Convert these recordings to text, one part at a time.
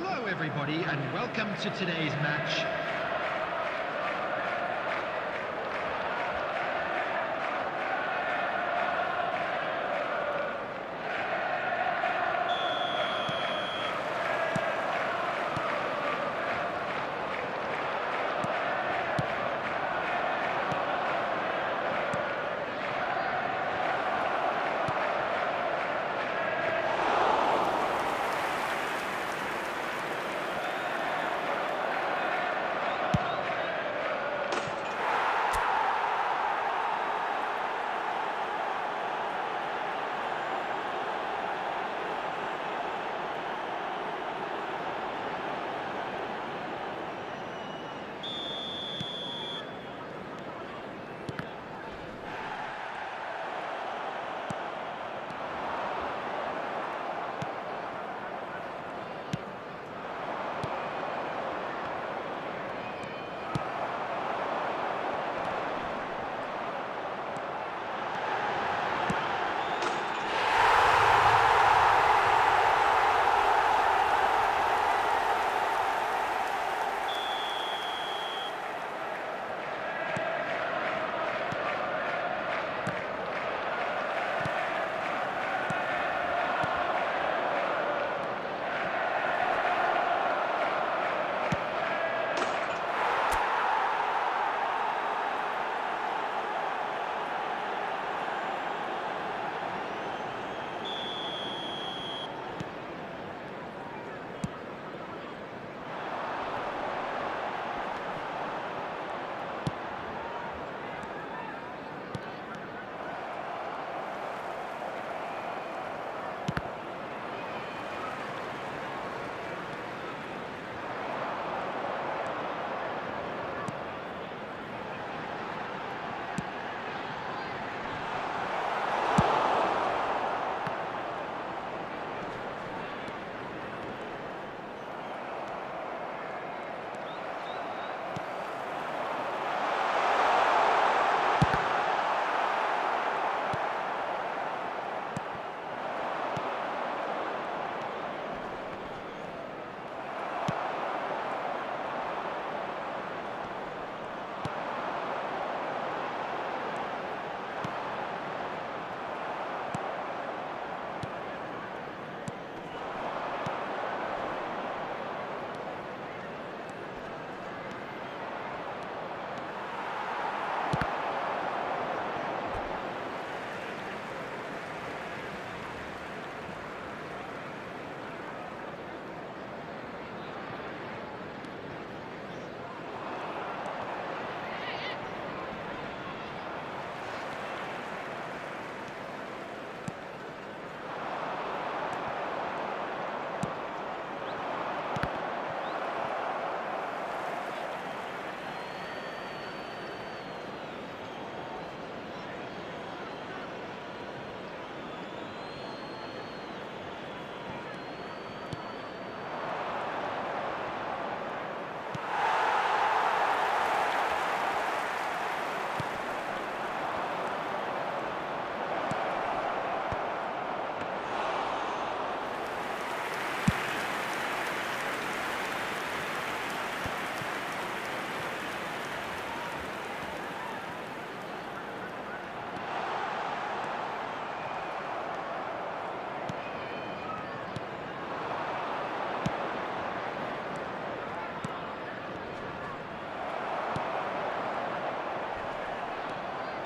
Hello everybody and welcome to today's match.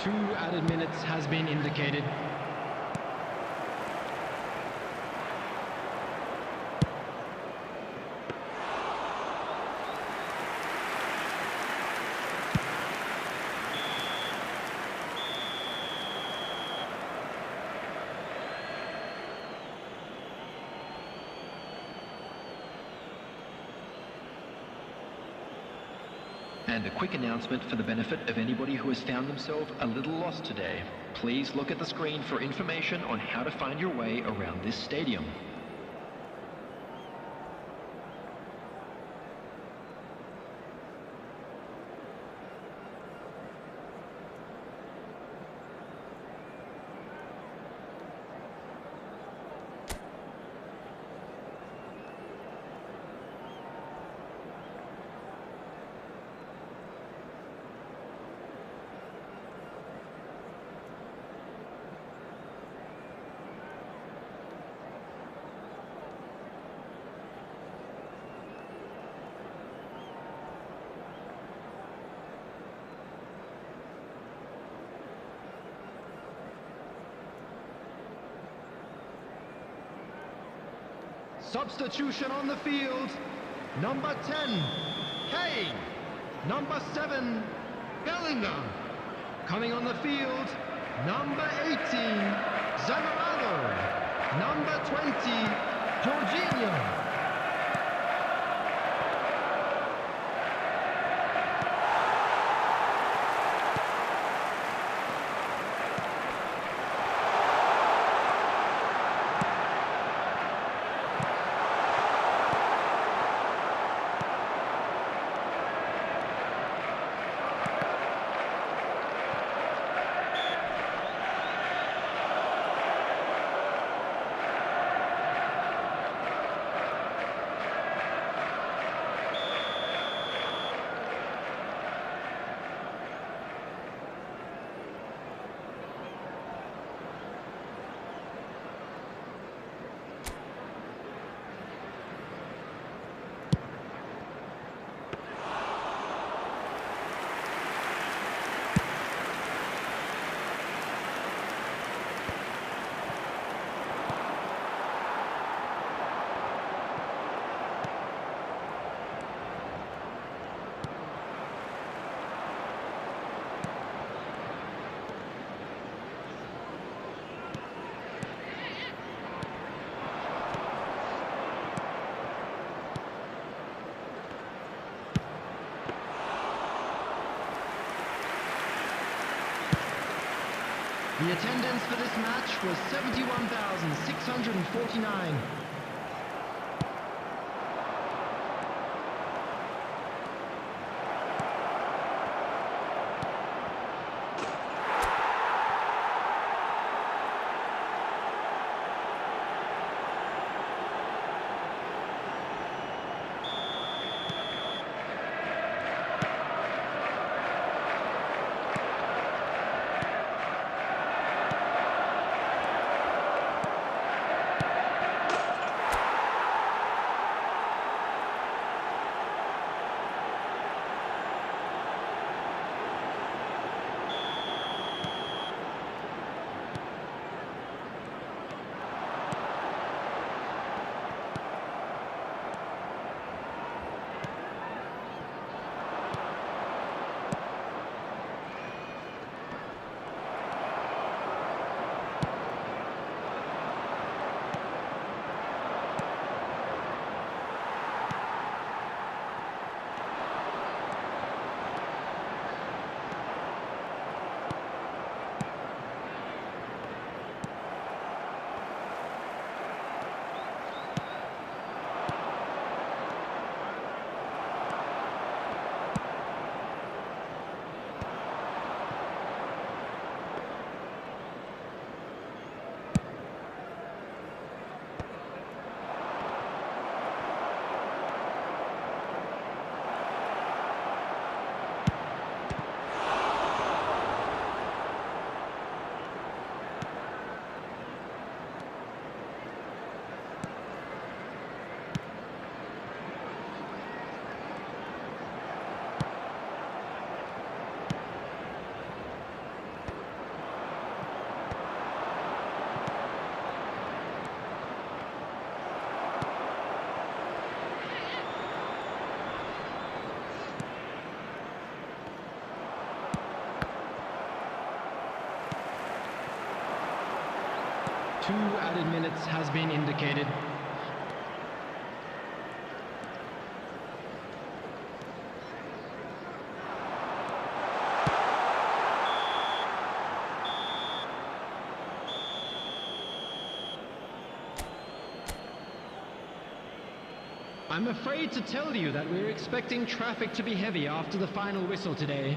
Two added minutes has been indicated. And a quick announcement for the benefit of anybody who has found themselves a little lost today. Please look at the screen for information on how to find your way around this stadium. Substitution on the field. Number 10, Kane. Number 7, Bellingham. Coming on the field, number 18, Zamorano. Number 20, Jorginho. The attendance for this match was 71,649. Two added minutes has been indicated. I'm afraid to tell you that we're expecting traffic to be heavy after the final whistle today.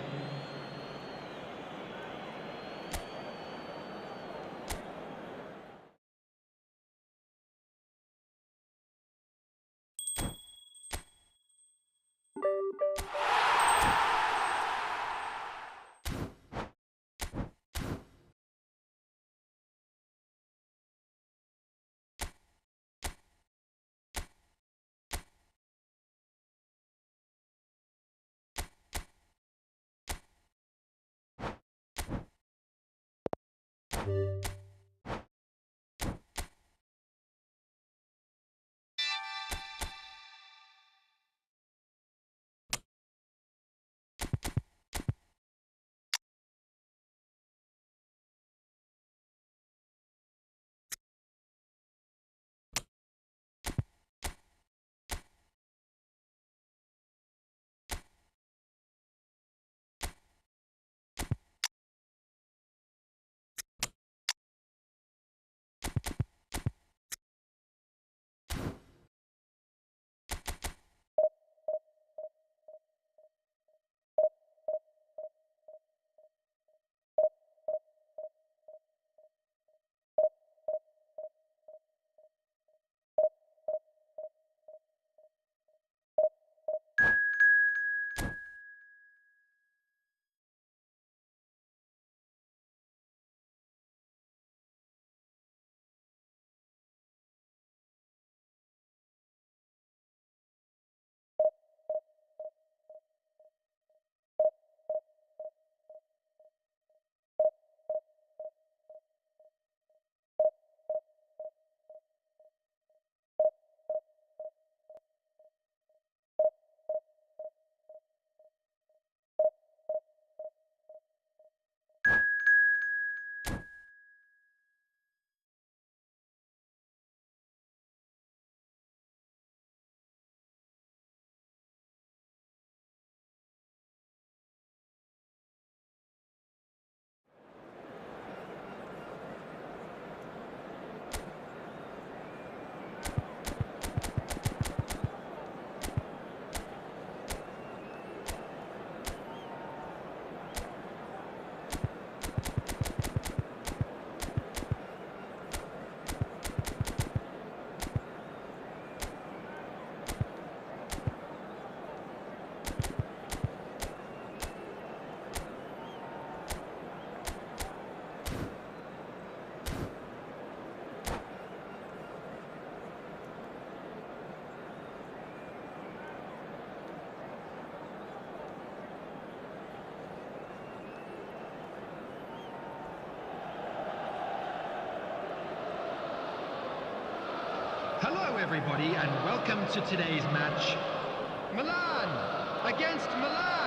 Hello everybody and welcome to today's match. Milan against Milan.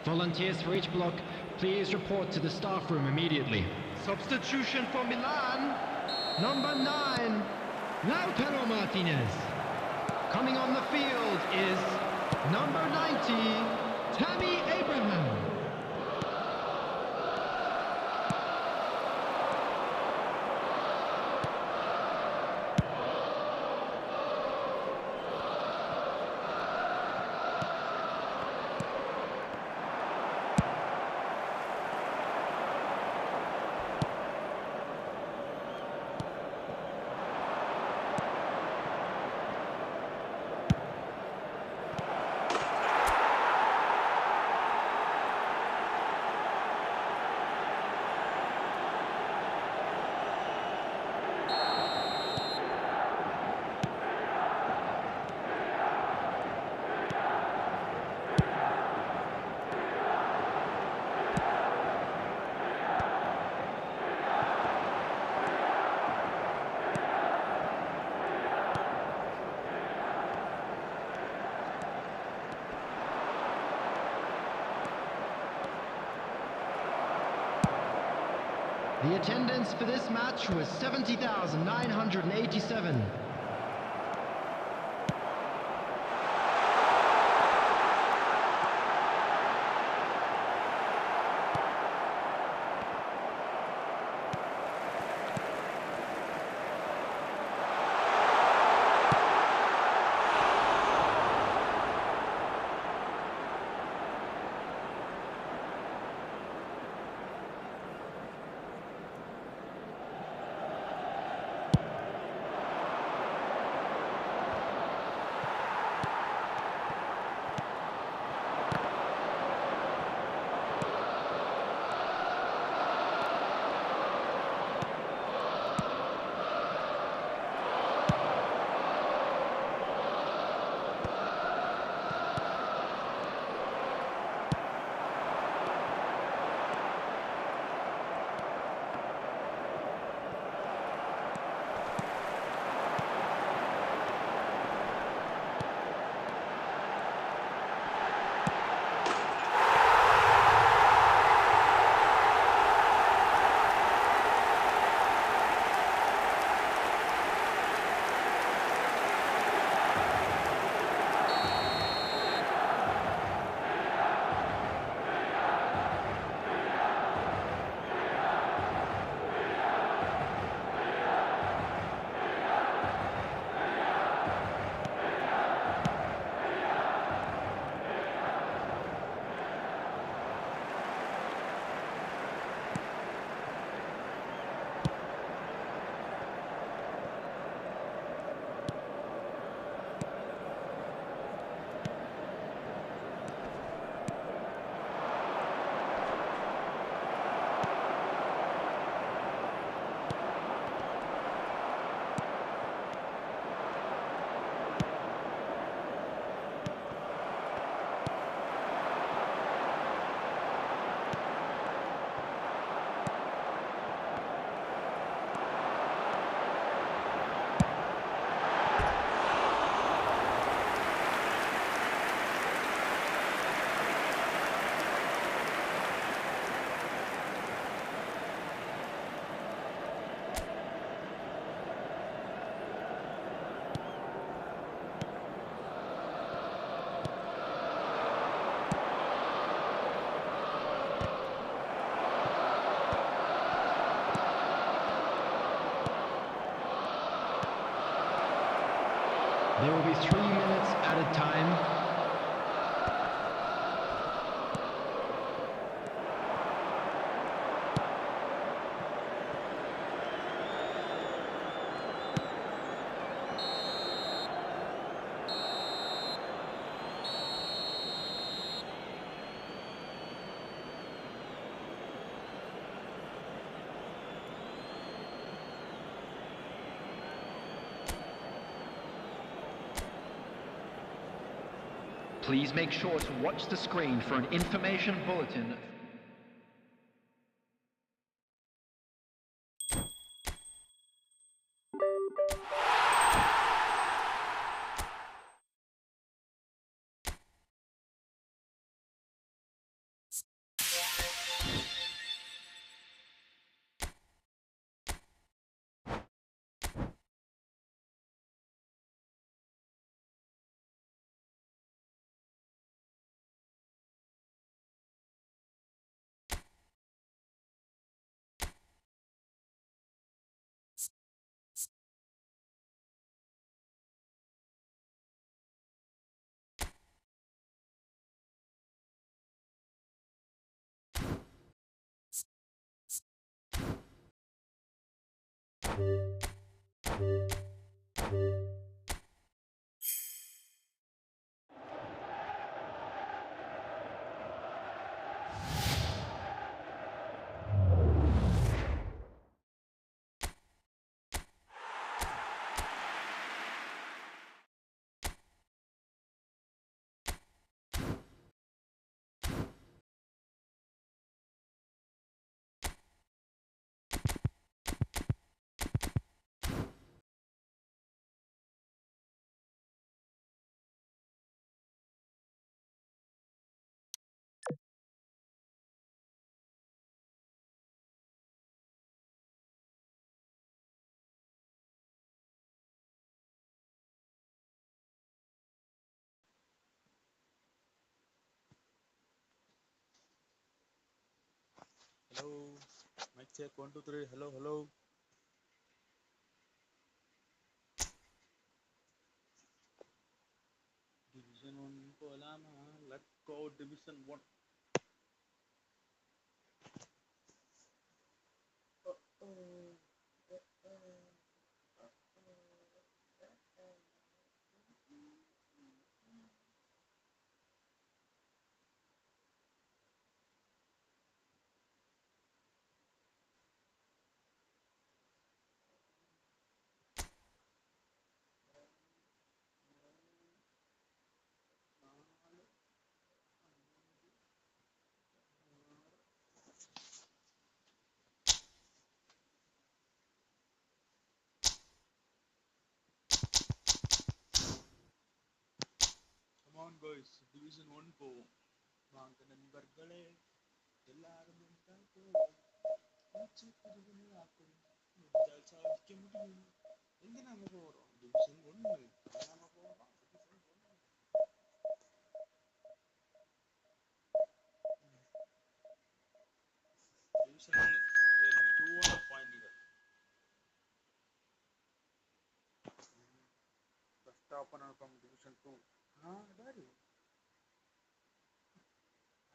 Volunteers for each block, please report to the staff room immediately. Substitution for Milan. Number 9, Lautaro Martinez. Coming on the field is number 90, Tammy Abraham. The attendance for this match was 70,987. There will be 3 minutes at a time. Please make sure to watch the screen for an information bulletin Hello, mic check 1 2 3. Hello, hello. Division 1 को लाना. Let's go Division 1. Come on guys, Division 1 को मांग नंबरಗಳೇ ಎಲ್ಲರೂ ಮುಂದಾಕೋ ಮುಚ್ಚಿ ಕುದಿಗೆ ಹಾಕೋ ಜಲ್ಸ ಅದಕ್ಕೆ ಮುಗಿಯು ಎಂದಿನ ಹೋಗೋರು Division 1 ನಾನು ಹೋಗೋರು Division 1 200 ಪಾಯಿಂಟ್ ಇದೆ ಫಸ್ಟ್ ಓಪನರ್ ಫ್ರಮ್ Division 2 ಹಾ ದಾರಿ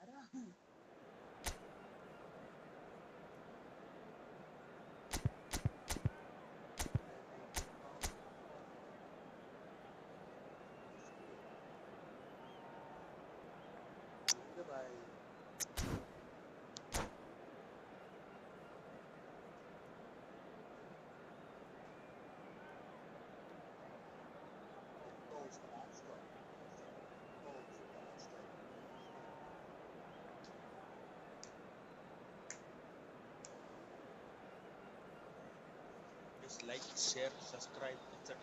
ಆರಾಮ್ Goodbye. Just like, share, subscribe, etc.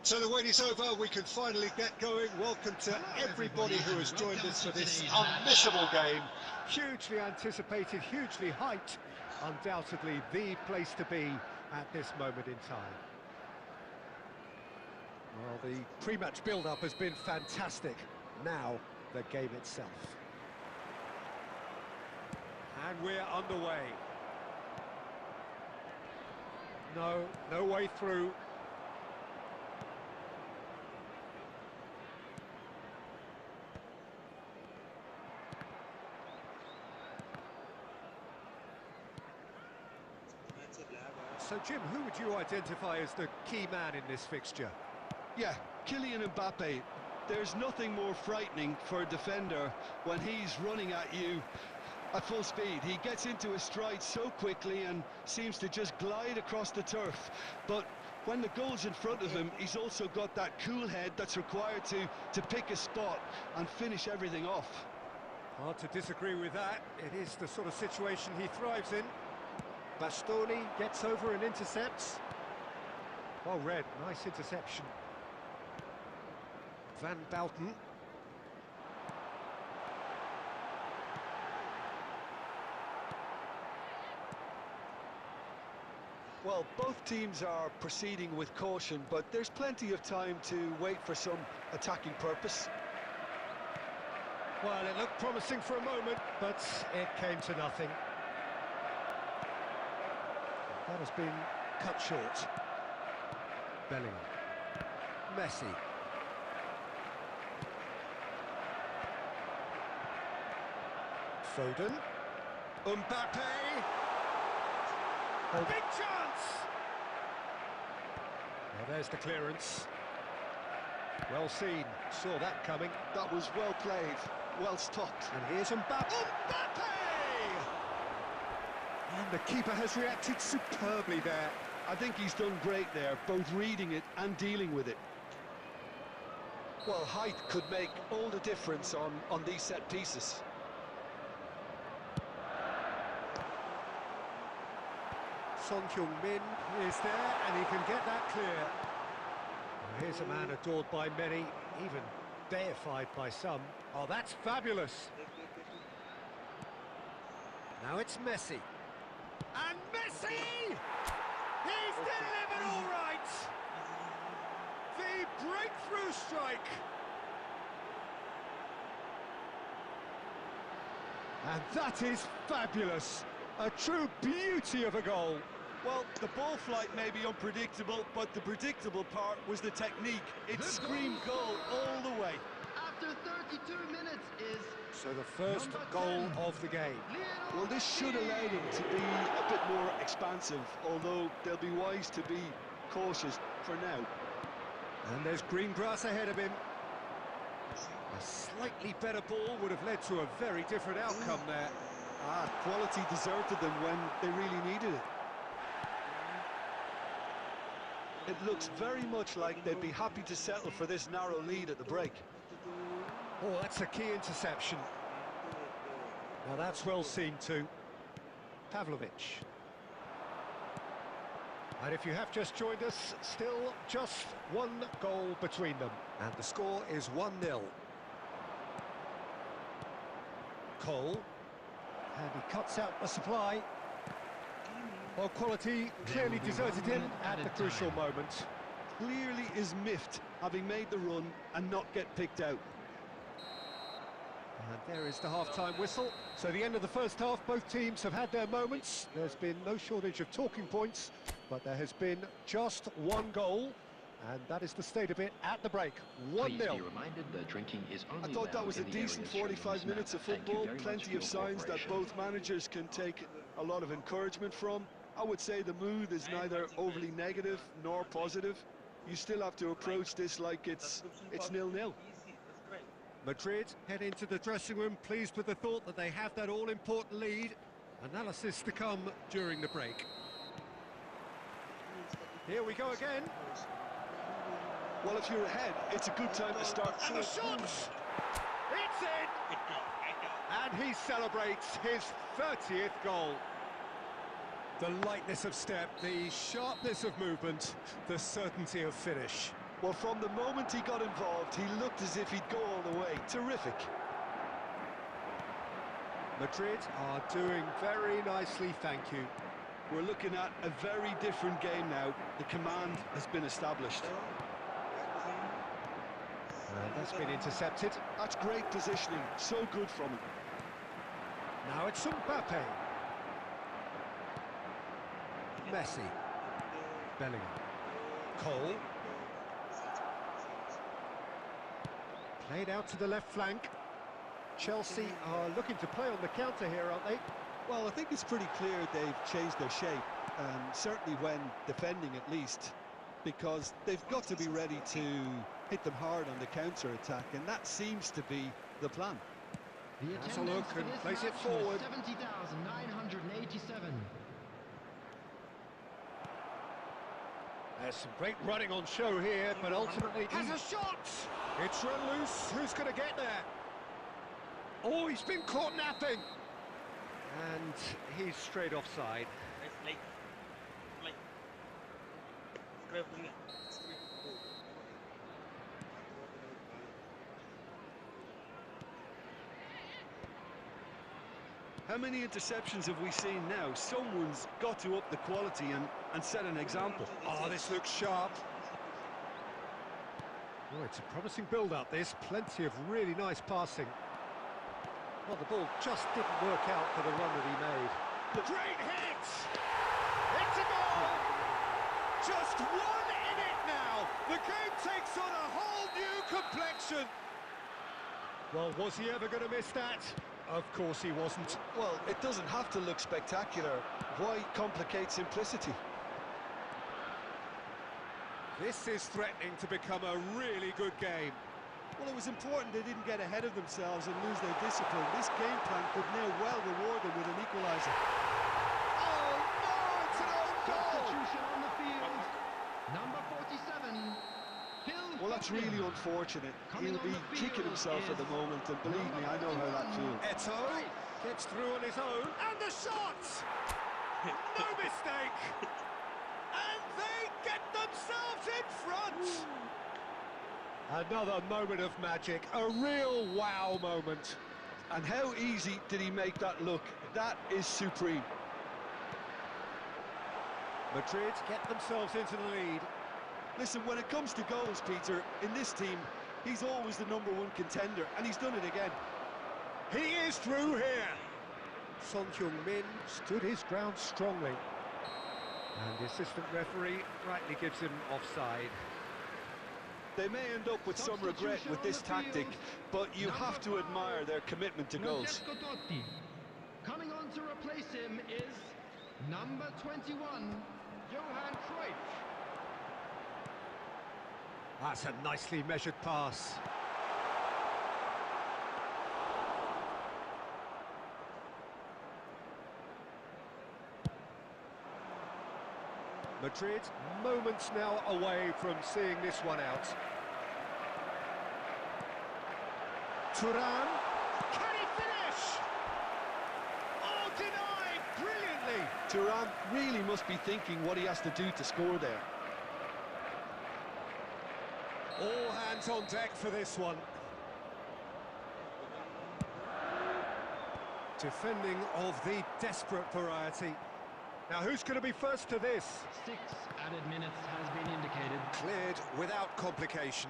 So the wait is over, we can finally get going. Welcome to everybody who has joined us for this unmissable game. Hugely anticipated, hugely hyped, undoubtedly the place to be at this moment in time. Well, the pre-match build-up has been fantastic. Now, the game itself. And we're underway. No way through. So, Jim, who would you identify as the key man in this fixture? Yeah, Kylian Mbappe. There's nothing more frightening for a defender when he's running at you at full speed. He gets into his stride so quickly and seems to just glide across the turf. But when the goal's in front of him, he's also got that cool head that's required to pick a spot and finish everything off. Hard to disagree with that. It is the sort of situation he thrives in. Bastoni gets over and intercepts. Well read, nice interception. Van Bouten. Well, both teams are proceeding with caution, but there's plenty of time to wait for some attacking purpose. Well, it looked promising for a moment, but it came to nothing. That has been cut short. Bellingham. Messi. Foden. Mbappe. A big chance! Well, there's the clearance. Well seen. Saw that coming. That was well played, well stopped. And here's Mbappe. Mbappe! And the keeper has reacted superbly there. I think he's done great there, both reading it and dealing with it. Well, height could make all the difference on these set pieces. Son Heung-min is there, and he can get that clear. Well, here's a man adored by many, even deified by some. Oh, that's fabulous. Now it's Messi. And Messi! He's delivered all right! The breakthrough strike! And that is fabulous! A true beauty of a goal. Well, the ball flight may be unpredictable, but the predictable part was the technique. It screamed goal all the way. After 32 minutes is... So the first goal of the game. Well, this should allow them to be a bit more expansive, although they'll be wise to be cautious for now. And there's green grass ahead of him. A slightly better ball would have led to a very different outcome there. Quality deserted them when they really needed it. It looks very much like they'd be happy to settle for this narrow lead at the break. Oh, that's a key interception. Now that's well seen too. Pavlovic. And if you have just joined us, still just one goal between them. And the score is 1-0. Cole. And he cuts out the supply. Well, quality clearly deserted him at the crucial moment. Clearly is miffed, having made the run and not get picked out. And there is the half-time whistle. So the end of the first half, both teams have had their moments. There's been no shortage of talking points, but there has been just one goal, and that is the state of it at the break. 1-0. Please be reminded that drinking is only I thought that was a allowed in the decent areas shown on 45 this minutes map. of Thank you football, very much plenty for your of signs that cooperation. both managers can take a lot of encouragement from. I would say the mood is neither overly negative nor positive. You still have to approach this like it's 0-0. Madrid head into the dressing room pleased with the thought that they have that all-important lead. Analysis to come during the break. Here we go again. Well, if you're ahead, it's a good time to start. And the shot! It's in! And he celebrates his 30th goal. The lightness of step, the sharpness of movement, the certainty of finish. Well, from the moment he got involved, he looked as if he'd go all the way. Terrific. Madrid are doing very nicely, thank you. We're looking at a very different game now. The command has been established. And that's been intercepted. That's great positioning. So good from him. Now it's Mbappe. Messi. Bellingham. Cole. Played out to the left flank. Chelsea are looking to play on the counter here, aren't they? Well, I think it's pretty clear they've changed their shape, certainly when defending at least, because they've got to be ready to hit them hard on the counter-attack, and that seems to be the plan. Has a look and plays it forward. 70,987. There's some great running on show here, but ultimately has a shot! It's run loose, who's going to get there? Oh, he's been caught napping! And he's straight offside. How many interceptions have we seen now? Someone's got to up the quality and set an example. Oh, this looks sharp. Oh, it's a promising build-up, this. Plenty of really nice passing. Well, the ball just didn't work out for the run that he made. Great hit! It's a goal! Just one in it now! The game takes on a whole new complexion! Well, was he ever going to miss that? Of course he wasn't. Well, it doesn't have to look spectacular. Why complicate simplicity? This is threatening to become a really good game. Well, it was important they didn't get ahead of themselves and lose their discipline. This game plan could now well reward them with an equaliser. Oh no, it's an own goal! Substitution on the field. Number 47. Well, that's really unfortunate. He'll be kicking himself at the moment, and believe me, I know how that feels. Eto gets through on his own, and the shot! No mistake! And they get themselves in front! Another moment of magic, a real wow moment. And how easy did he make that look? That is supreme. Madrid get themselves into the lead. Listen, when it comes to goals, Peter, in this team, he's always the #1 contender, and he's done it again. He is through here. Son Heung-min stood his ground strongly. And the assistant referee rightly gives him offside. They may end up with some regret with this tactic, but you have to admire their commitment to goals. Coming on to replace him is number 21, Johan Cruyff. That's a nicely measured pass. Madrid, moments now away from seeing this one out. Thuram, can he finish? Oh, denied, brilliantly! Thuram really must be thinking what he has to do to score there. All hands on deck for this one. Defending of the desperate variety. Now, who's going to be first to this? 6 added minutes has been indicated. Cleared without complication.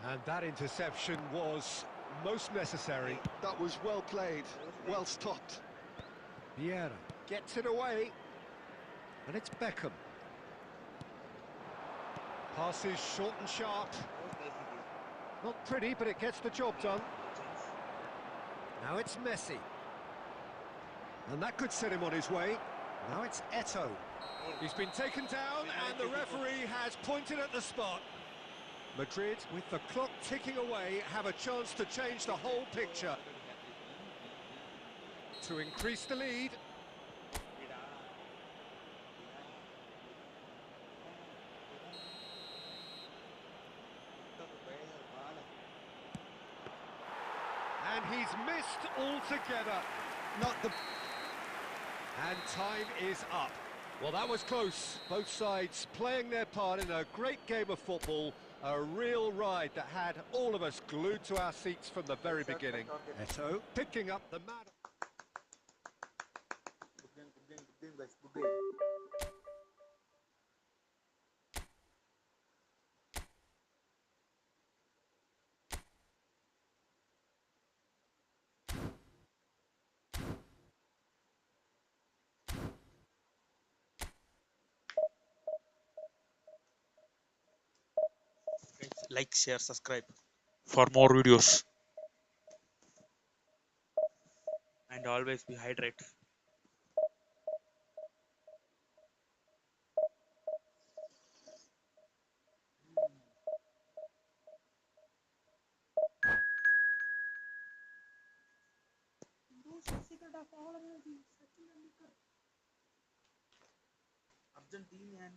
And that interception was most necessary. That was well played, well stopped. Vieira gets it away. And it's Beckham. Passes short and sharp. Not pretty, but it gets the job done. Now it's Messi. And that could set him on his way. Now it's Eto. He's been taken down and the referee has pointed at the spot. Madrid, with the clock ticking away, have a chance to change the whole picture. To increase the lead. And he's missed altogether. Not the... And time is up. Well, that was close. Both sides playing their part in a great game of football. A real ride that had all of us glued to our seats from the very beginning. Eto picking up the man. Like, share, subscribe for more videos, and always be hydrated. Argentinian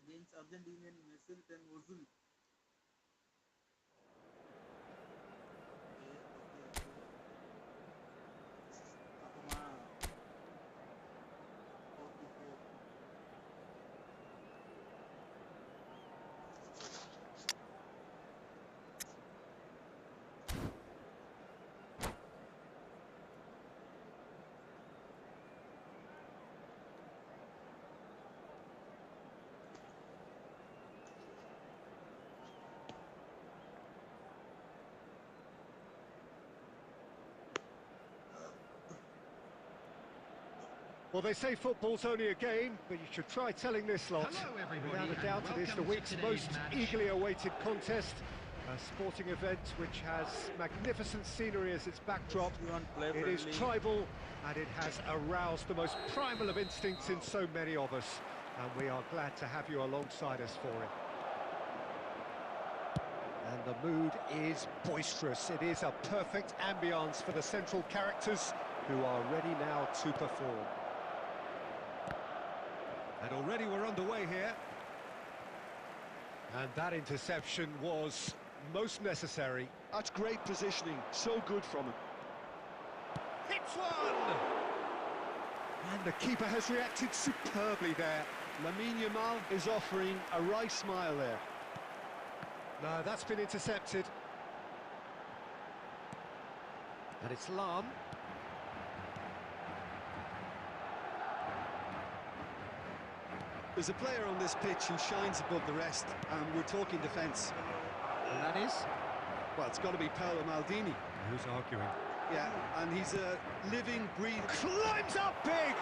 against Argentinian Mesut and Ozil. Well, they say football's only a game, but you should try telling this lot. Hello, everybody, Without a doubt, and it is the welcome to week's today's most match. eagerly awaited contest. A sporting event which has magnificent scenery as its backdrop. It is tribal, and it has aroused the most primal of instincts in so many of us. And we are glad to have you alongside us for it. And the mood is boisterous. It is a perfect ambience for the central characters who are ready now to perform. And already we're underway here. And that interception was most necessary. That's great positioning, so good from him. Hits one! And the keeper has reacted superbly there. Lamine Yamal is offering a wry smile there. No, that's been intercepted. And it's Lam. There's a player on this pitch who shines above the rest, and we're talking defence. And that is? Well, it's got to be Paolo Maldini. Who's arguing? Yeah, and he's a living, breathing... Climbs up big!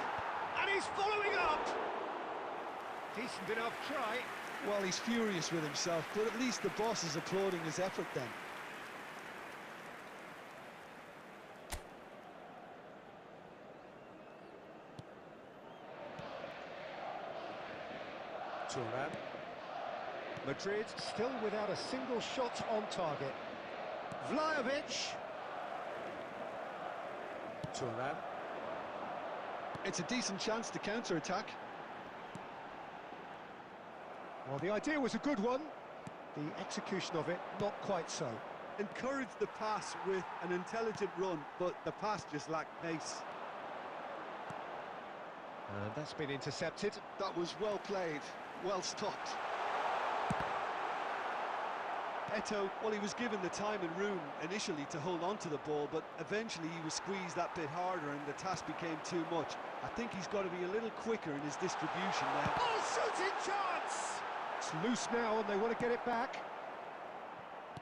And he's following up! Decent enough try. Well, he's furious with himself, but at least the boss is applauding his effort then. Turnip. Madrid still without a single shot on target. Vlahovic. Turnip. It's a decent chance to counter-attack. Well, the idea was a good one. The execution of it, not quite so. Encourage the pass with an intelligent run, but the pass just lacked pace. And that's been intercepted. That was well played, well stopped. Eto'o, well, he was given the time and room initially to hold on to the ball, but eventually he was squeezed that bit harder and the task became too much. I think he's got to be a little quicker in his distribution now. Oh, shooting chance! It's loose now and they want to get it back.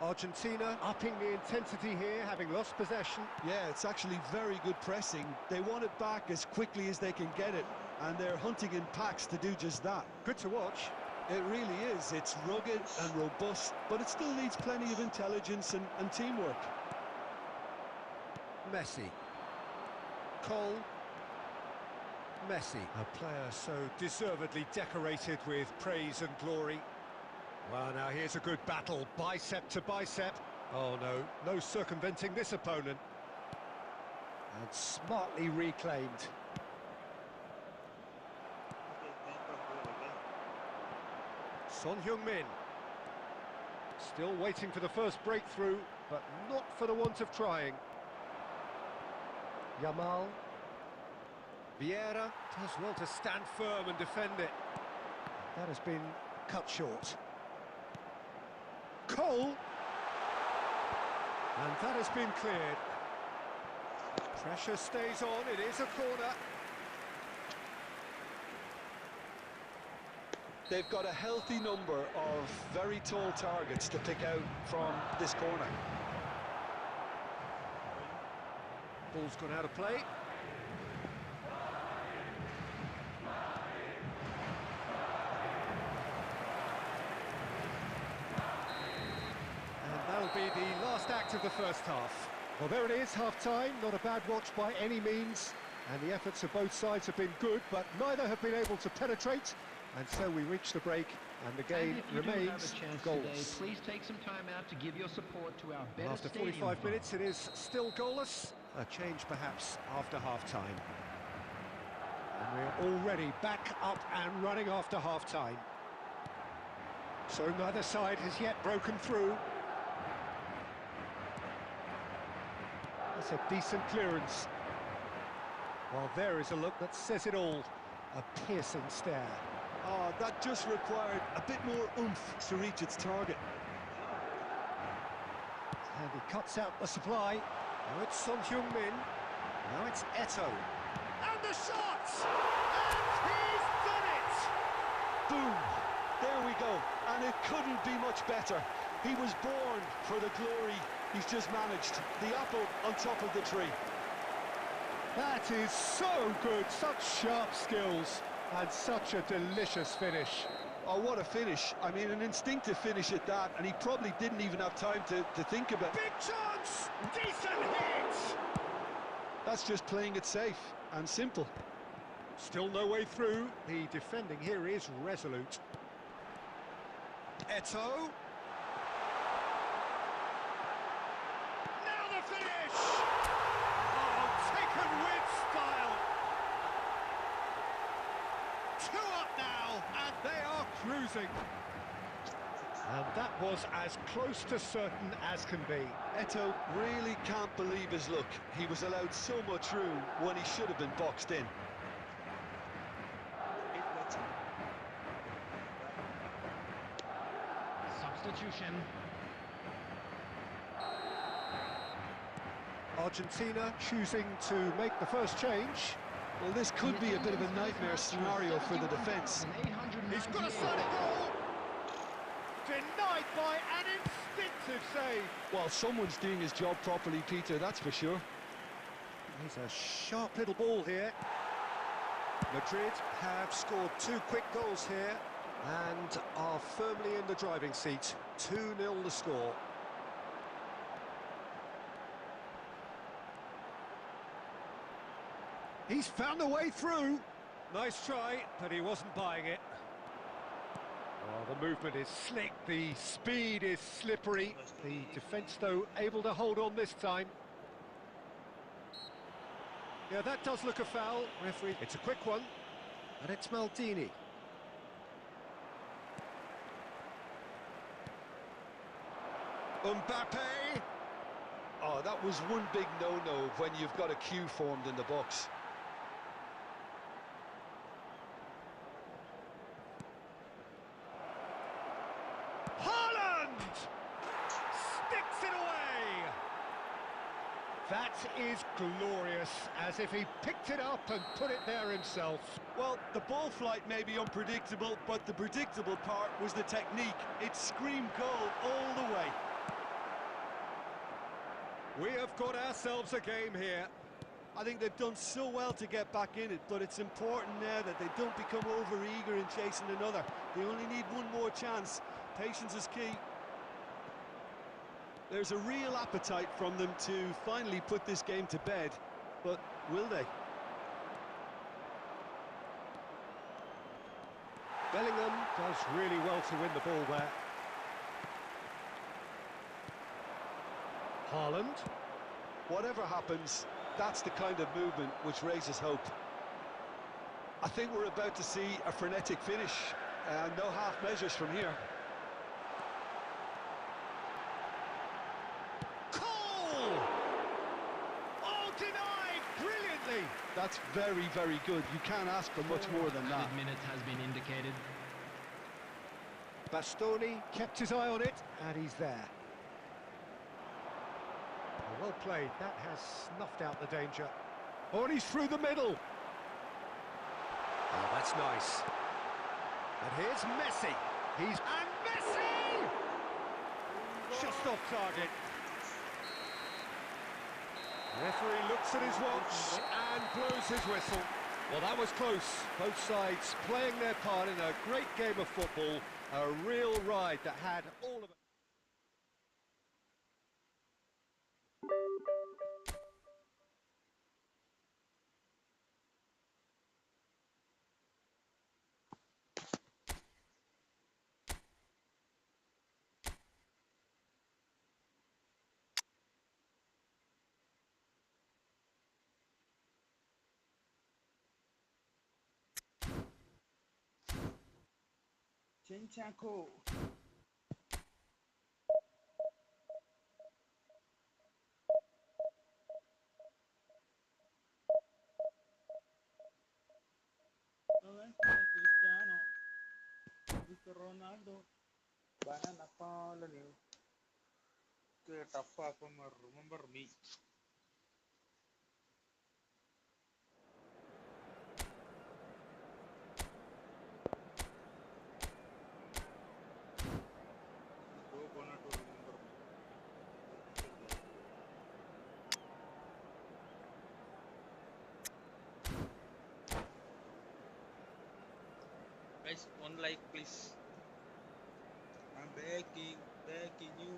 Argentina upping the intensity here, having lost possession. Yeah, it's actually very good pressing. They want it back as quickly as they can get it, and they're hunting in packs to do just that. Good to watch. It really is. It's rugged and robust, but it still needs plenty of intelligence and teamwork. Messi. Cole. Messi. A player so deservedly decorated with praise and glory. Well, now here's a good battle, bicep to bicep. Oh no, no circumventing this opponent. And smartly reclaimed. Son Heung-min. Still waiting for the first breakthrough, but not for the want of trying. Yamal. Vieira does well to stand firm and defend it. That has been cut short. Cole. And that has been cleared. Pressure stays on, it is a corner. They've got a healthy number of very tall targets to pick out from this corner. Ball's gone out of play. And that'll be the last act of the first half. Well, there it is, half-time. Not a bad watch by any means. And the efforts of both sides have been good, but neither have been able to penetrate. And so we reach the break, and the game remains goalless. Please take some time out to give your support to our better After 45 minutes, it is still goalless. A change, perhaps, after half-time. And we're already back up and running after half-time. So neither side has yet broken through. That's a decent clearance. Well, there is a look that says it all. A piercing stare. Oh, that just required a bit more oomph to reach its target. And he cuts out the supply. Now it's Son Heung-min. Now it's Eto'o. And the shot! And he's done it! Boom! There we go. And it couldn't be much better. He was born for the glory he's just managed. The apple on top of the tree. That is so good, such sharp skills, and such a delicious finish. Oh, what a finish. I mean, an instinctive finish at that, and he probably didn't even have time to think about it. Big chance! Decent hit! That's just playing it safe and simple. Still no way through. The defending here is resolute. Eto'o. Now the finish! Oh, taken with style. 2 up now, and they are cruising. And that was as close to certain as can be. Eto'o really can't believe his luck. He was allowed so much room when he should have been boxed in. Substitution. Argentina choosing to make the first change. Well, this could be a bit of a nightmare scenario for the defence. He's got a side goal! Denied by an instinctive save. Well, someone's doing his job properly, Peter, that's for sure. He's a sharp little ball here. Madrid have scored 2 quick goals here and are firmly in the driving seat. 2-0 the score. He's found a way through. Nice try, but he wasn't buying it. Oh, the movement is slick, the speed is slippery. The defence, though, able to hold on this time. Yeah, that does look a foul. Referee, it's a quick one. And it's Maldini. Mbappe! Oh, that was one big no-no when you've got a queue formed in the box. Haaland! Sticks it away! That is glorious, as if he picked it up and put it there himself. Well, the ball flight may be unpredictable, but the predictable part was the technique. It screamed goal all the way. We have got ourselves a game here. I think they've done so well to get back in it, but it's important now that they don't become over-eager in chasing another. They only need one more chance. Patience is key. There's a real appetite from them to finally put this game to bed, but will they? Bellingham does really well to win the ball there. Haaland. Whatever happens, that's the kind of movement which raises hope. I think we're about to see a frenetic finish, and no half measures from here. Cole! Oh, denied brilliantly! That's very, very good. You can't ask for much more than that. Minute has been indicated. Bastoni kept his eye on it, and he's there. Well played, that has snuffed out the danger. Oh, and he's through the middle. Oh, that's nice. And here's Messi. And Messi! Just off target. The referee looks at his watch and blows his whistle. Well, that was close. Both sides playing their part in a great game of football. A real ride that had all of it. Chenchako. Cristiano. Mr. Ronaldo. Banana Napoli. Tough remember me. like, please. I'm begging you.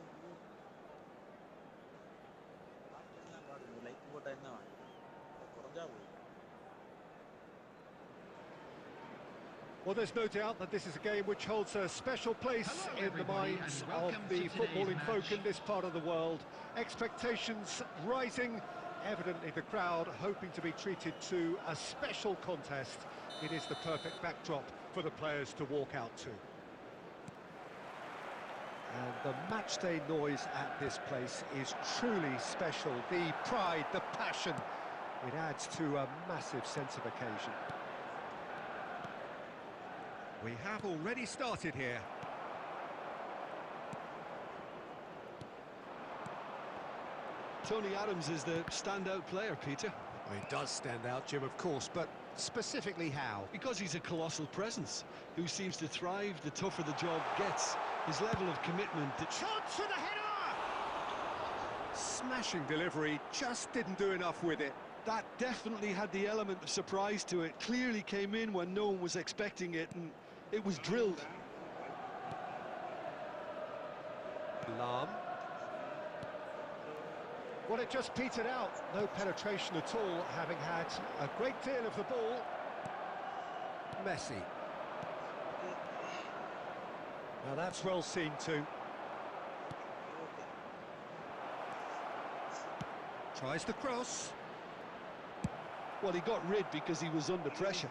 Like what I know. Well, there's no doubt that this is a game which holds a special place Hello, in the everybody, minds and of welcome the to today's footballing folk match. in this part of the world. Expectations rising, evidently the crowd hoping to be treated to a special contest. It is the perfect backdrop for the players to walk out to. And the matchday noise at this place is truly special. The pride, the passion, it adds to a massive sense of occasion. We have already started here. Tony Adams is the standout player, Peter. Well, he does stand out, Jim, of course, but specifically how? Because he's a colossal presence who seems to thrive the tougher the job gets. His level of commitment... Chance for the header! Smashing delivery, just didn't do enough with it. That definitely had the element of surprise to it. Clearly came in when no one was expecting it, and it was drilled. Lam. Well, it just petered out. No penetration at all, having had a great deal of the ball. Messi. Now that's well seen too. Tries the cross. Well, he got rid because he was under pressure.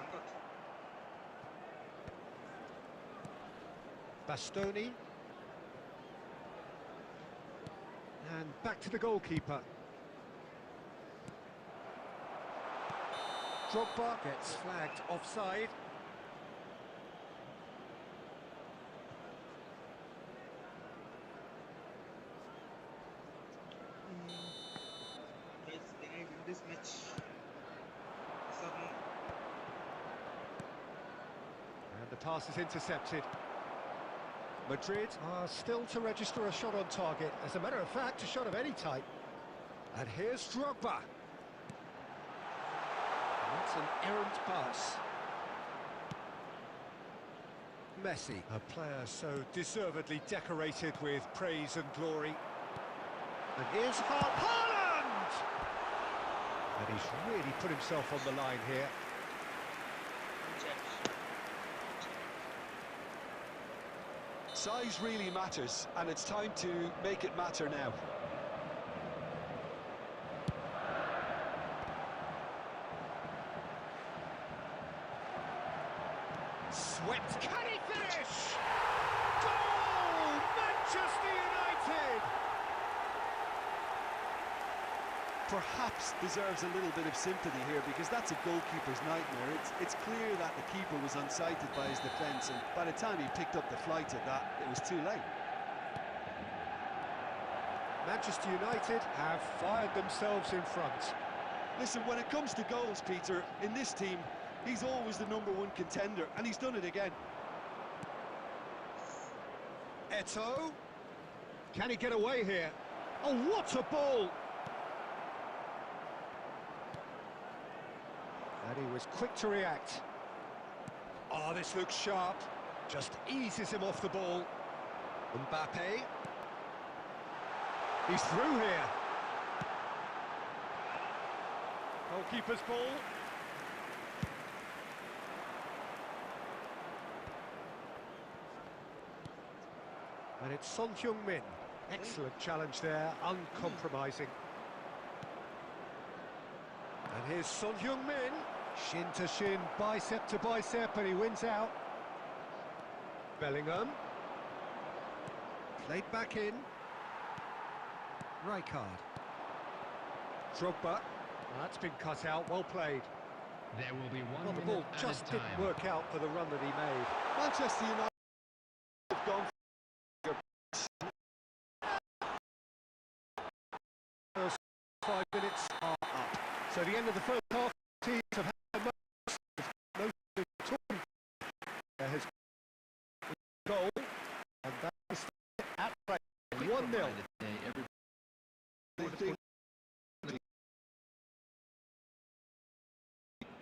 Bastoni. And back to the goalkeeper. Drogba gets flagged offside. Guys, can I win this match? Sorry. And the pass is intercepted. Madrid are still to register a shot on target. As a matter of fact, a shot of any type. And here's Drogba. That's an errant pass. Messi, a player so deservedly decorated with praise and glory. And here's Haaland! And he's really put himself on the line here. Size really matters, and it's time to make it matter now. Swept, can he finish? Goal! Manchester United! Perhaps deserves a little bit of sympathy here, because that's a goalkeeper's nightmare. It's clear that the keeper was unsighted by his defence, and by the time he picked up the flight at that, it was too late. Manchester United have fired themselves in front. Listen, when it comes to goals, Peter, in this team, he's always the #1 contender, and he's done it again. Eto'o. Can he get away here? Oh, what a ball! And he was quick to react. Oh, this looks sharp. Just eases him off the ball. Mbappe. He's through here. Goalkeeper's ball. And it's Son Heung-min. Excellent challenge there, uncompromising. And here's Son Heung-min. Shin to shin, bicep to bicep, and he wins out. Bellingham. Played back in. Rijkaard. Drogba. That's been cut out, well played. There will be one Well, the minute ball at just a didn't time. work out for the run that he made. Manchester United have gone First 5 minutes are up. So the end of the first half, teams have had most of the tour. There has been a goal, and that is at play. 1-0.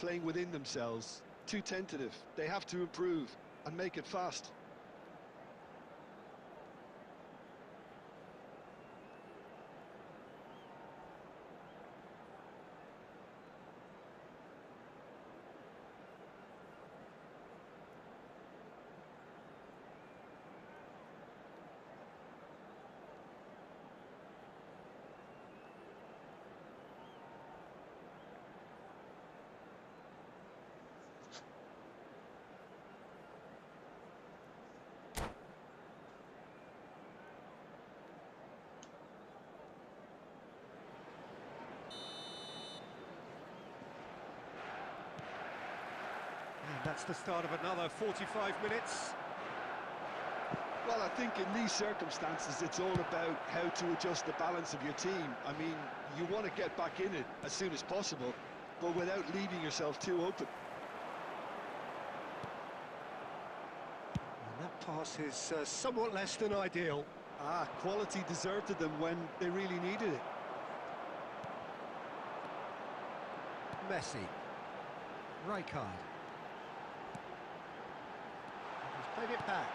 playing within themselves, too tentative. They have to improve. and make it fast. And that's the start of another 45 minutes. Well, I think in these circumstances, it's all about how to adjust the balance of your team. I mean, you want to get back in it as soon as possible, but without leaving yourself too open. And that pass is somewhat less than ideal. Quality deserted them when they really needed it. Messi. Rijkaard. He's played it back.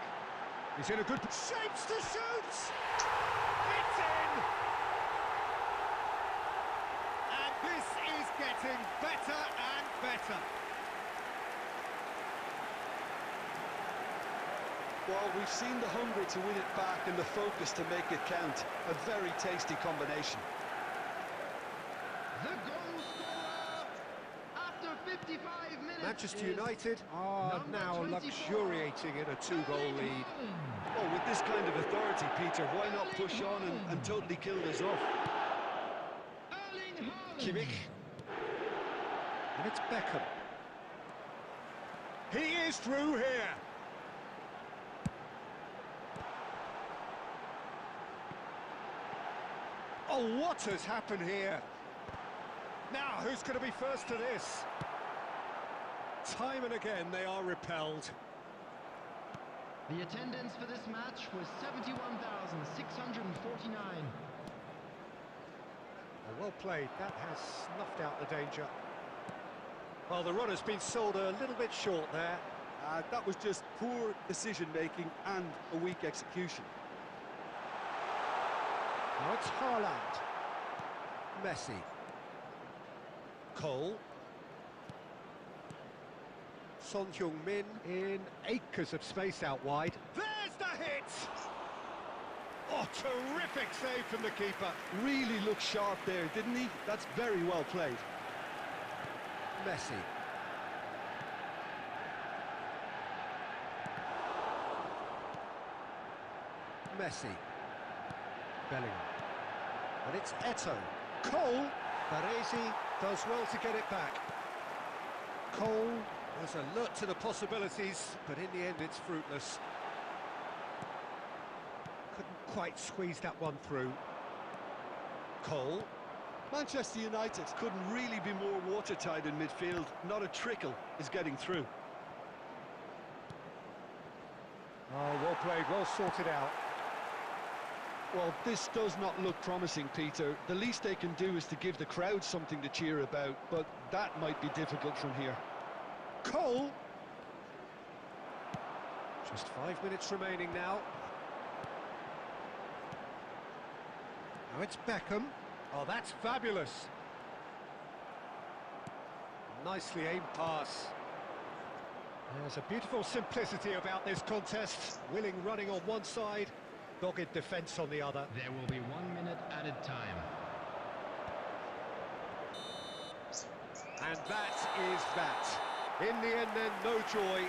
He's in a good... Shapes to shoot! It's in! And this is getting better and better. Well, we've seen the hunger to win it back and the focus to make it count. A very tasty combination. The goal scorer after 55 minutes. Manchester is United are number now 24, luxuriating in a two-goal lead. Oh, with this kind of authority, Peter, why not push on and totally kill this off? Kimmich. And it's Beckham. He is through here. Oh, what has happened here? Now, who's going to be first to this? Time and again, they are repelled. The attendance for this match was 71,649. Well played, that has snuffed out the danger. Well, the run has been sold a little bit short there. That was just poor decision-making and a weak execution. Now it's Haaland. Messi. Cole. Son Heung-min in acres of space out wide. There's the hit! Oh, terrific save from the keeper. Really looked sharp there, didn't he? That's very well played. Messi. Messi. Bellingham. And it's Eto. Cole. Baresi does well to get it back. Cole was alert to the possibilities, but in the end it's fruitless. Couldn't quite squeeze that one through. Cole. Manchester United couldn't really be more watertight in midfield. Not a trickle is getting through. Oh, well played, well sorted out. Well, this does not look promising, Peter. The least they can do is to give the crowd something to cheer about, but that might be difficult from here. Cole! Just 5 minutes remaining now. Now it's Beckham. Oh, that's fabulous. Nicely aimed pass. There's a beautiful simplicity about this contest. Willing running on one side, dogged defence on the other. There will be 1 minute added time. And that is that. In the end then, no joy.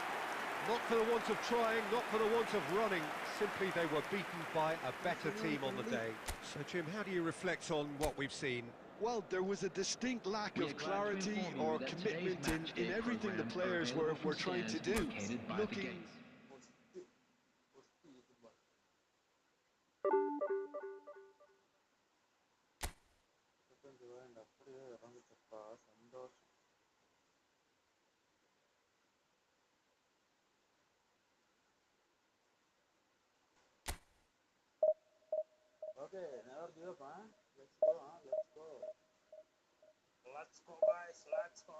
Not for the want of trying, not for the want of running. Simply they were beaten by a better team on the day. So Jim, how do you reflect on what we've seen? Well, there was a distinct lack of clarity or commitment in everything the players were trying to do. Looking... Okay, never give up, huh? Let's go, huh? Let's go. Let's go, guys. Let's go.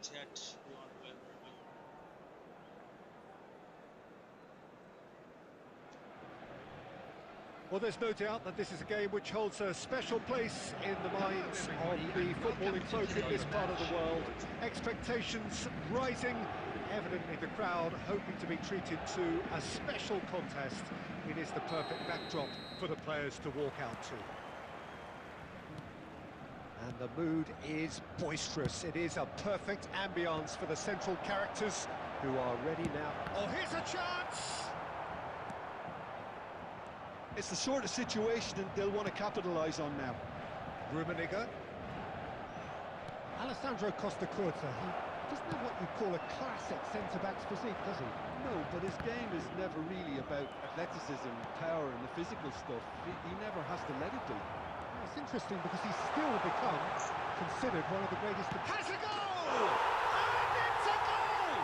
chat beyond vulnerable. Well, there's no doubt that this is a game which holds a special place in the minds of the footballing folk in this part of the world. Expectations rising, evidently the crowd hoping to be treated to a special contest. It is the perfect backdrop for the players to walk out to. And the mood is boisterous. It is a perfect ambience for the central characters who are ready now. Oh, here's a chance! It's the sort of situation that they'll want to capitalise on now. Rummenigge. Alessandro Costa Curta, he doesn't have what you call a classic centre-back's physique, does he? No, but his game is never really about athleticism, power and the physical stuff. He never has to let it be. Well, it's interesting because he's still become considered one of the greatest... Has a goal! And it's a goal!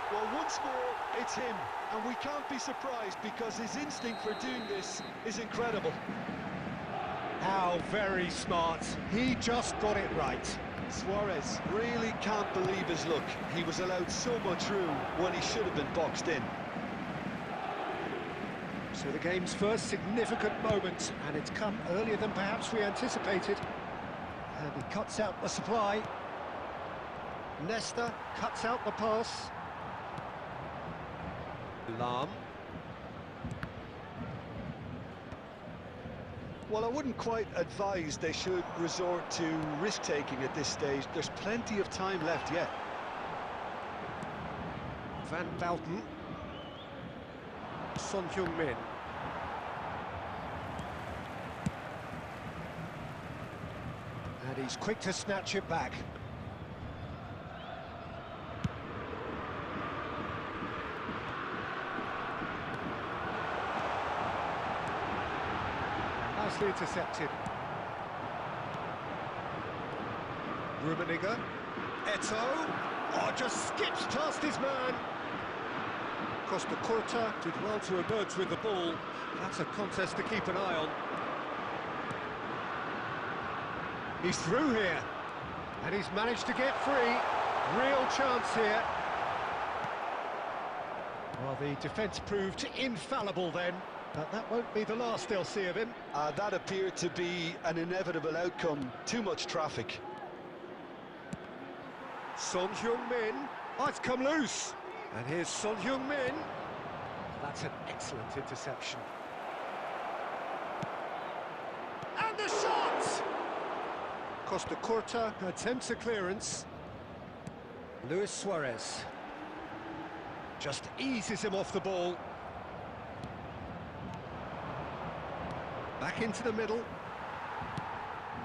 Well, once more, it's him, and we can't be surprised because his instinct for doing this is incredible. How very smart. He just got it right. Suarez really can't believe his luck. He was allowed so much room when he should have been boxed in. So the game's first significant moment, and it's come earlier than perhaps we anticipated. And he cuts out the supply. Nesta cuts out the pass. Lam. Well, I wouldn't quite advise they should resort to risk-taking at this stage. There's plenty of time left yet. Van Bouten. Son Heung-min. And he's quick to snatch it back. Nicely intercepted. Rummenigge. Eto'o. Oh, just skips past his man. Costa Curta did well to emerge with the ball. That's a contest to keep an eye on. He's through here. And he's managed to get free. Real chance here. Well, the defence proved infallible then. But that won't be the last they'll see of him. That appeared to be an inevitable outcome. Too much traffic. Son Heung-min. Oh, it's come loose. And here's Son Heung-min. That's an excellent interception. And the shot! Costa Curta attempts a clearance. Luis Suarez just eases him off the ball. Back into the middle.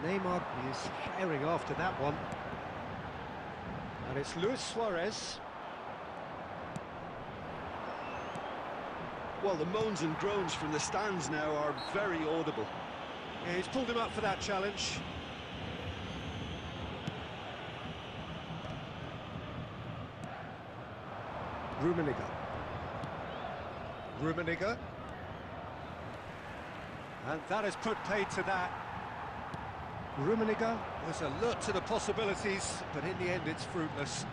Neymar is firing after that one. And it's Luis Suarez. Well, the moans and groans from the stands now are very audible. Yeah, he's pulled him up for that challenge. Rummenigge. Rummenigge. And that has put paid to that. Rummenigge was alert to the possibilities, but in the end it's fruitless.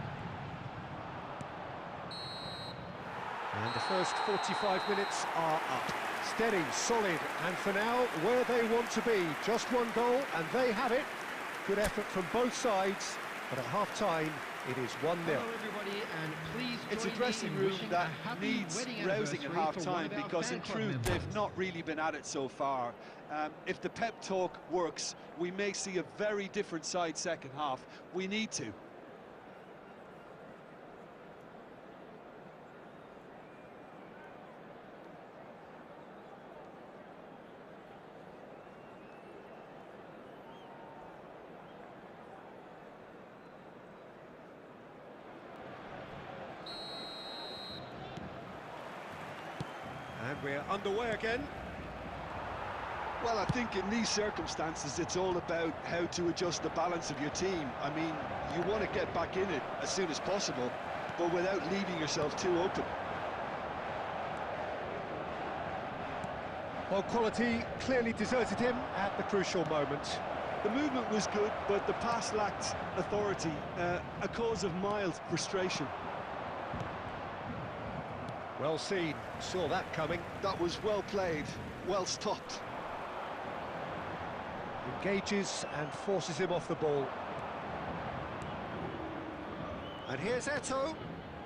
And the first 45 minutes are up. Steady, solid, and for now, where they want to be. Just one goal, and they have it. Good effort from both sides, but at half-time, it is 1-0. Hello everybody, and please It's a join dressing me in room wishing that a happy needs wedding rousing at anniversary for one half-time of our because in fan club truth members. they've not really been at it so far. If the pep talk works, we may see a very different side second half. We need to. And we're underway again. Well, I think in these circumstances, it's all about how to adjust the balance of your team. I mean, you want to get back in it as soon as possible, but without leaving yourself too open. Well, quality clearly deserted him at the crucial moment. The movement was good, but the pass lacked authority, a cause of mild frustration. Well seen, saw that coming. That was well played, well stopped. Engages and forces him off the ball. And here's Eto'o,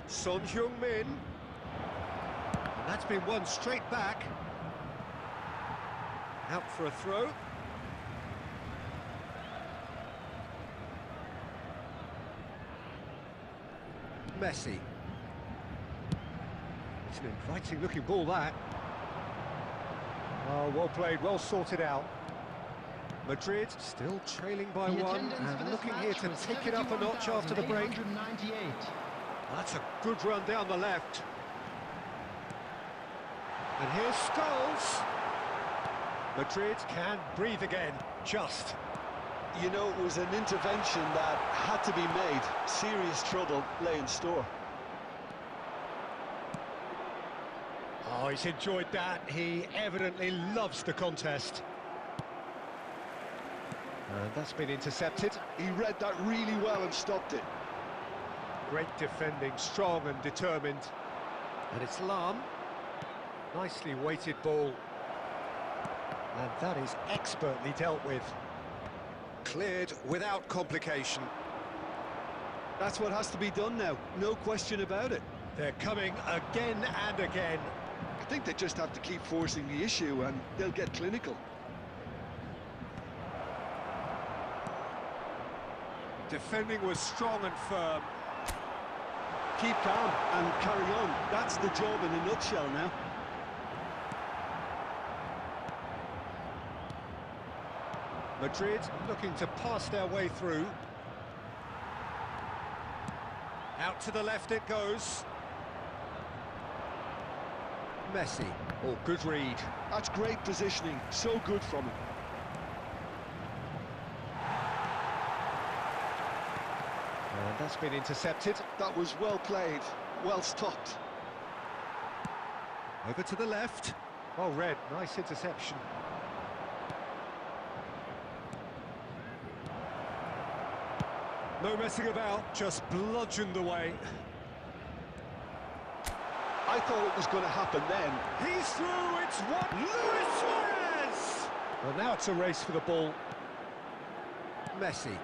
Son Heung-min. And that's been won straight back. Out for a throw. Messi. It's an inviting looking ball, that. Oh, well played, well sorted out. Madrid still trailing by one and looking here to take it up a notch after the break. That's a good run down the left. And here's Scholes. Madrid can breathe again, just. You know, it was an intervention that had to be made. Serious trouble lay in store. Oh, he's enjoyed that. He evidently loves the contest. And that's been intercepted. He read that really well and stopped it. Great defending, strong and determined. And it's Lam. Nicely weighted ball. And that is expertly dealt with. Cleared without complication. That's what has to be done now, no question about it. They're coming again and again. I think they just have to keep forcing the issue and they'll get clinical. Defending was strong and firm. Keep calm and carry on. That's the job in a nutshell now. Madrid looking to pass their way through. Out to the left it goes. Messi. Oh, good read. That's great positioning, so good from him. And that's been intercepted. That was well played, well stopped. Over to the left. Well read, nice interception. No messing about, just bludgeoned away. I thought it was going to happen then. He's through, it's what? Luis Suarez! Well, now it's a race for the ball. Messi.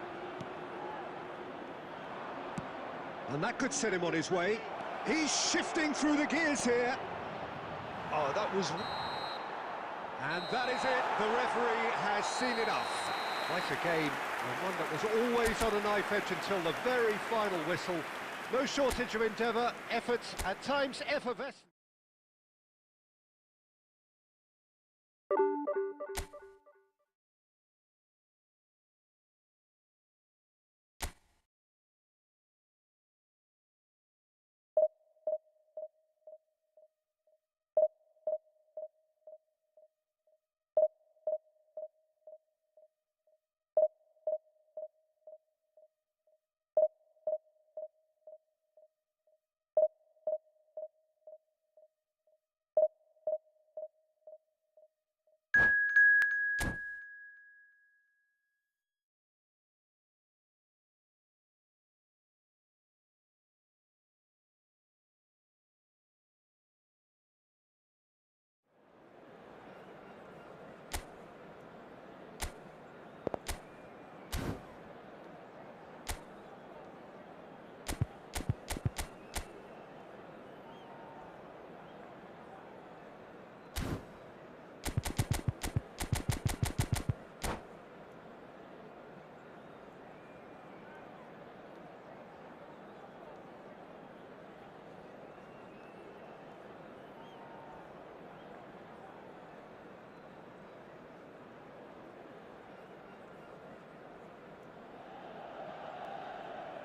And that could set him on his way. He's shifting through the gears here. Oh, that was... And that is it. The referee has seen enough. Quite a game, and one that was always on a knife edge until the very final whistle. No shortage of endeavour, effort, at times effervescent.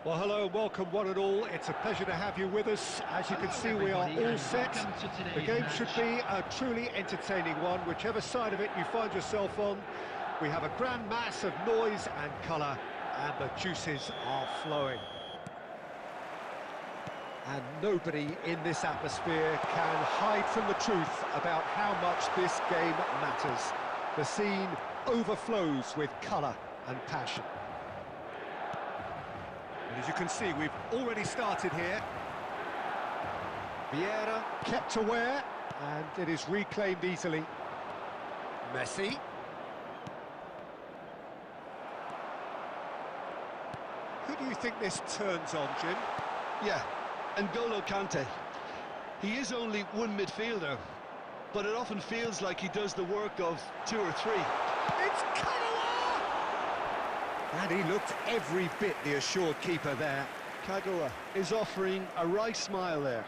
Well, hello and welcome one and all. It's a pleasure to have you with us. As you can see, we are all set. The game should be a truly entertaining one, whichever side of it you find yourself on. We have a grand mass of noise and colour, and the juices are flowing. And nobody in this atmosphere can hide from the truth about how much this game matters. The scene overflows with colour and passion. And as you can see, we've already started here. Vieira kept aware, and it is reclaimed easily. Messi. Who do you think this turns on, Jim? Yeah, N'Golo Kante. He is only one midfielder, but it often feels like he does the work of 2 or 3. It's Kagawa! And he looked every bit the assured keeper there. Kagawa is offering a wry smile there.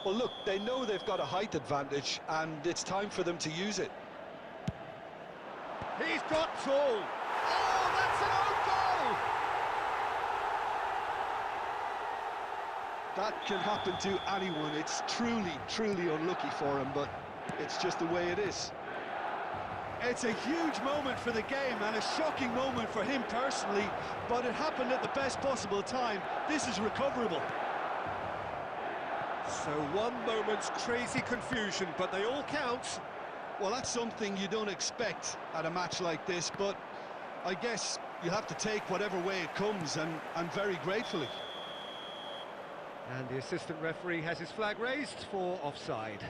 Well, look, they know they've got a height advantage, and it's time for them to use it. He's got tall. Oh, that's an own goal! That can happen to anyone. It's truly unlucky for him, but it's just the way it is. It's a huge moment for the game and a shocking moment for him personally, but it happened at the best possible time. This is recoverable. So one moment's crazy confusion, but they all count. Well, that's something you don't expect at a match like this, but I guess you have to take whatever way it comes, and very gratefully. And the assistant referee has his flag raised for offside.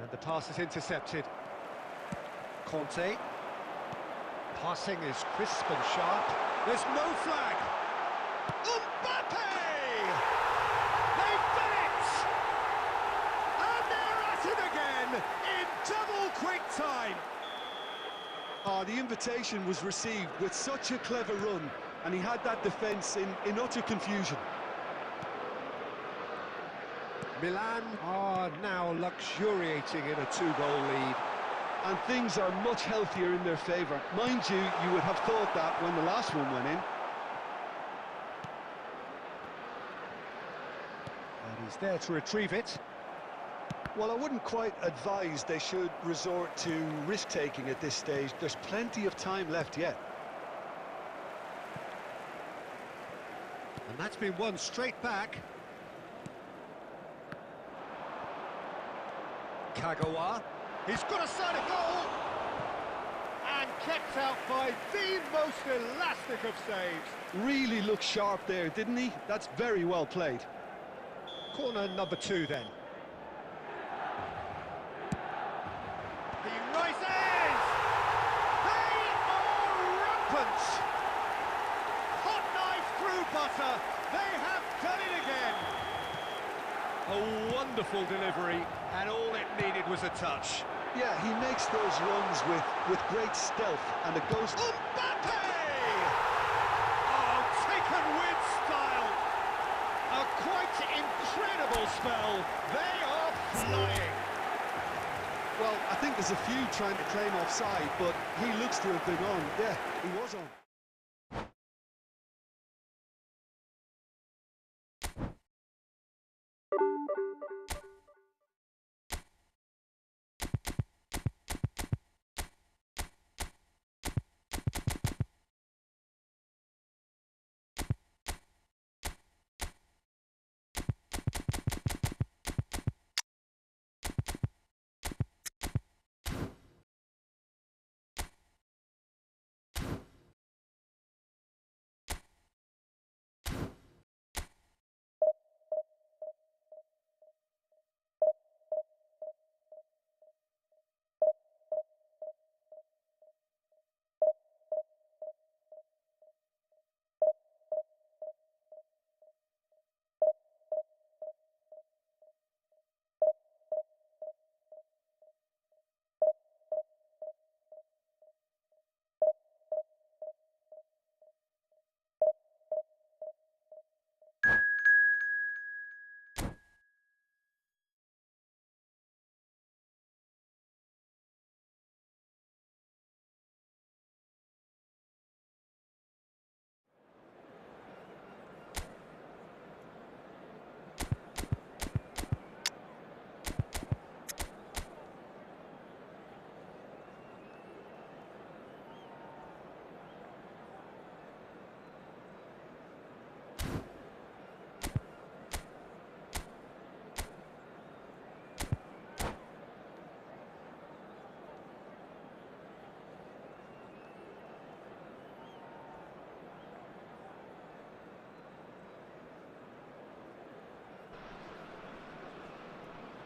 And the pass is intercepted. Conte. Passing is crisp and sharp. There's no flag. Mbappe! They've done it! And they're at it again in double quick time. Oh, the invitation was received with such a clever run, and he had that defence in utter confusion. Milan are now luxuriating in a 2-goal lead. And things are much healthier in their favour. Mind you, you would have thought that when the last one went in. And he's there to retrieve it. Well, I wouldn't quite advise they should resort to risk-taking at this stage. There's plenty of time left yet. And that's been won straight back. Kagawa. He's got a side of goal. And kept out by the most elastic of saves. Really looked sharp there, didn't he? That's very well played. Corner number 2 then. He rises! They are rampant! Hot knife through butter. They have done it again. A wonderful delivery, and all it needed was a touch. Yeah, he makes those runs with great stealth, and it goes... Mbappe! Oh, taken with style. A quite incredible spell. They are flying. Well, I think there's a few trying to claim offside, but he looks to have been on. Yeah, he was on.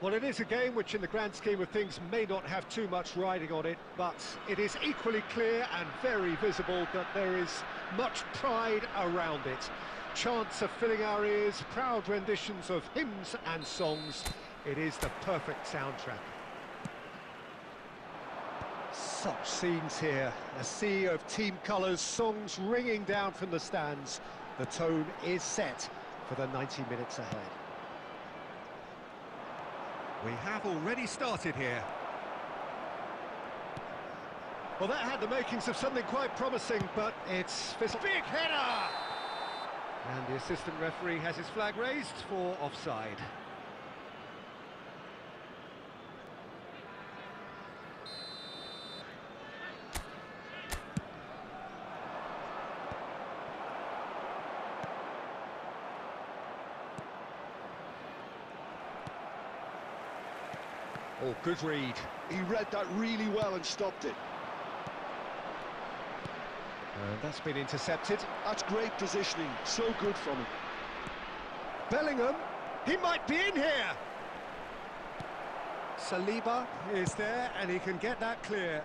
Well, it is a game which in the grand scheme of things may not have too much riding on it, but it is equally clear and very visible that there is much pride around it. Chants are filling our ears, proud renditions of hymns and songs. It is the perfect soundtrack. Such scenes here, a sea of team colours, songs ringing down from the stands. The tone is set for the 90 minutes ahead. We have already started here. Well, that had the makings of something quite promising, but it's this big header! And the assistant referee has his flag raised for offside. Oh, good read. He read that really well and stopped it. And that's been intercepted. That's great positioning, so good from him. Bellingham, he might be in here! Saliba is there and he can get that clear.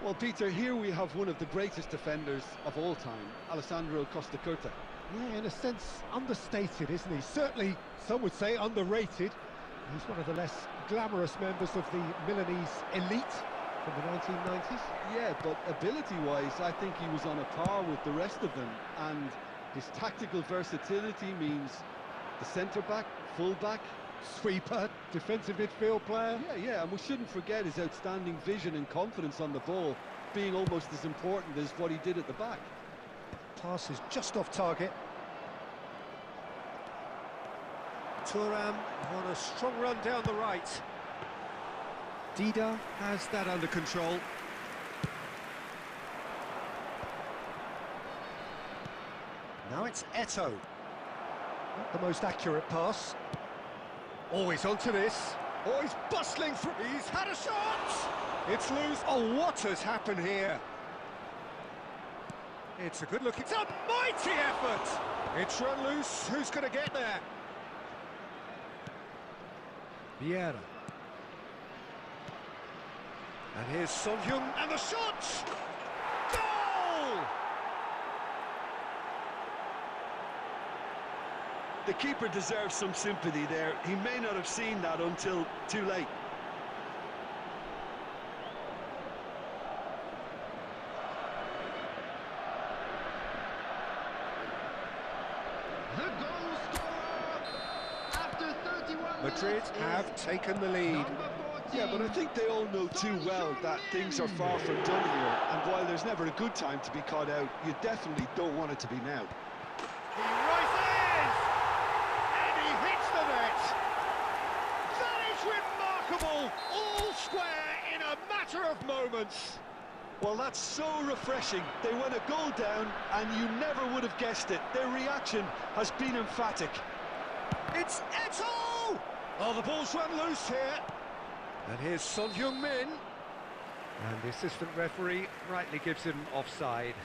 Well, Peter, here we have one of the greatest defenders of all time, Alessandro Costa Curta. Yeah, in a sense, understated, isn't he? Certainly, some would say underrated. He's one of the less glamorous members of the Milanese elite from the 1990s. Yeah, but ability-wise, I think he was on a par with the rest of them. And his tactical versatility means the centre-back, full-back, Sweeper, defensive midfield player. Yeah, and we shouldn't forget his outstanding vision and confidence on the ball, being almost as important as what he did at the back. Pass is just off target. Thuram on a strong run down the right. Dida has that under control. Now it's Eto'o. Not the most accurate pass. Oh, he's onto this. Oh, he's bustling through. He's had a shot! It's loose. Oh, what has happened here? It's a good look. It's a mighty effort! It's run loose. Who's going to get there? Vieira. And here's Son Heung, and the shot! Goal! The keeper deserves some sympathy there. He may not have seen that until too late. The goal scorer after 31 Madrid have taken the lead. Yeah, but I think they all know too well that things are far from done here. And while there's never a good time to be caught out, you definitely don't want it to be now. He rises! And he hits the net! That is remarkable! All square in a matter of moments. Well, that's so refreshing. They went a goal down, and you never would have guessed it. Their reaction has been emphatic. It's Eto'o! Oh, the ball's run loose here. And here's Son Heung-min. And the assistant referee rightly gives him offside.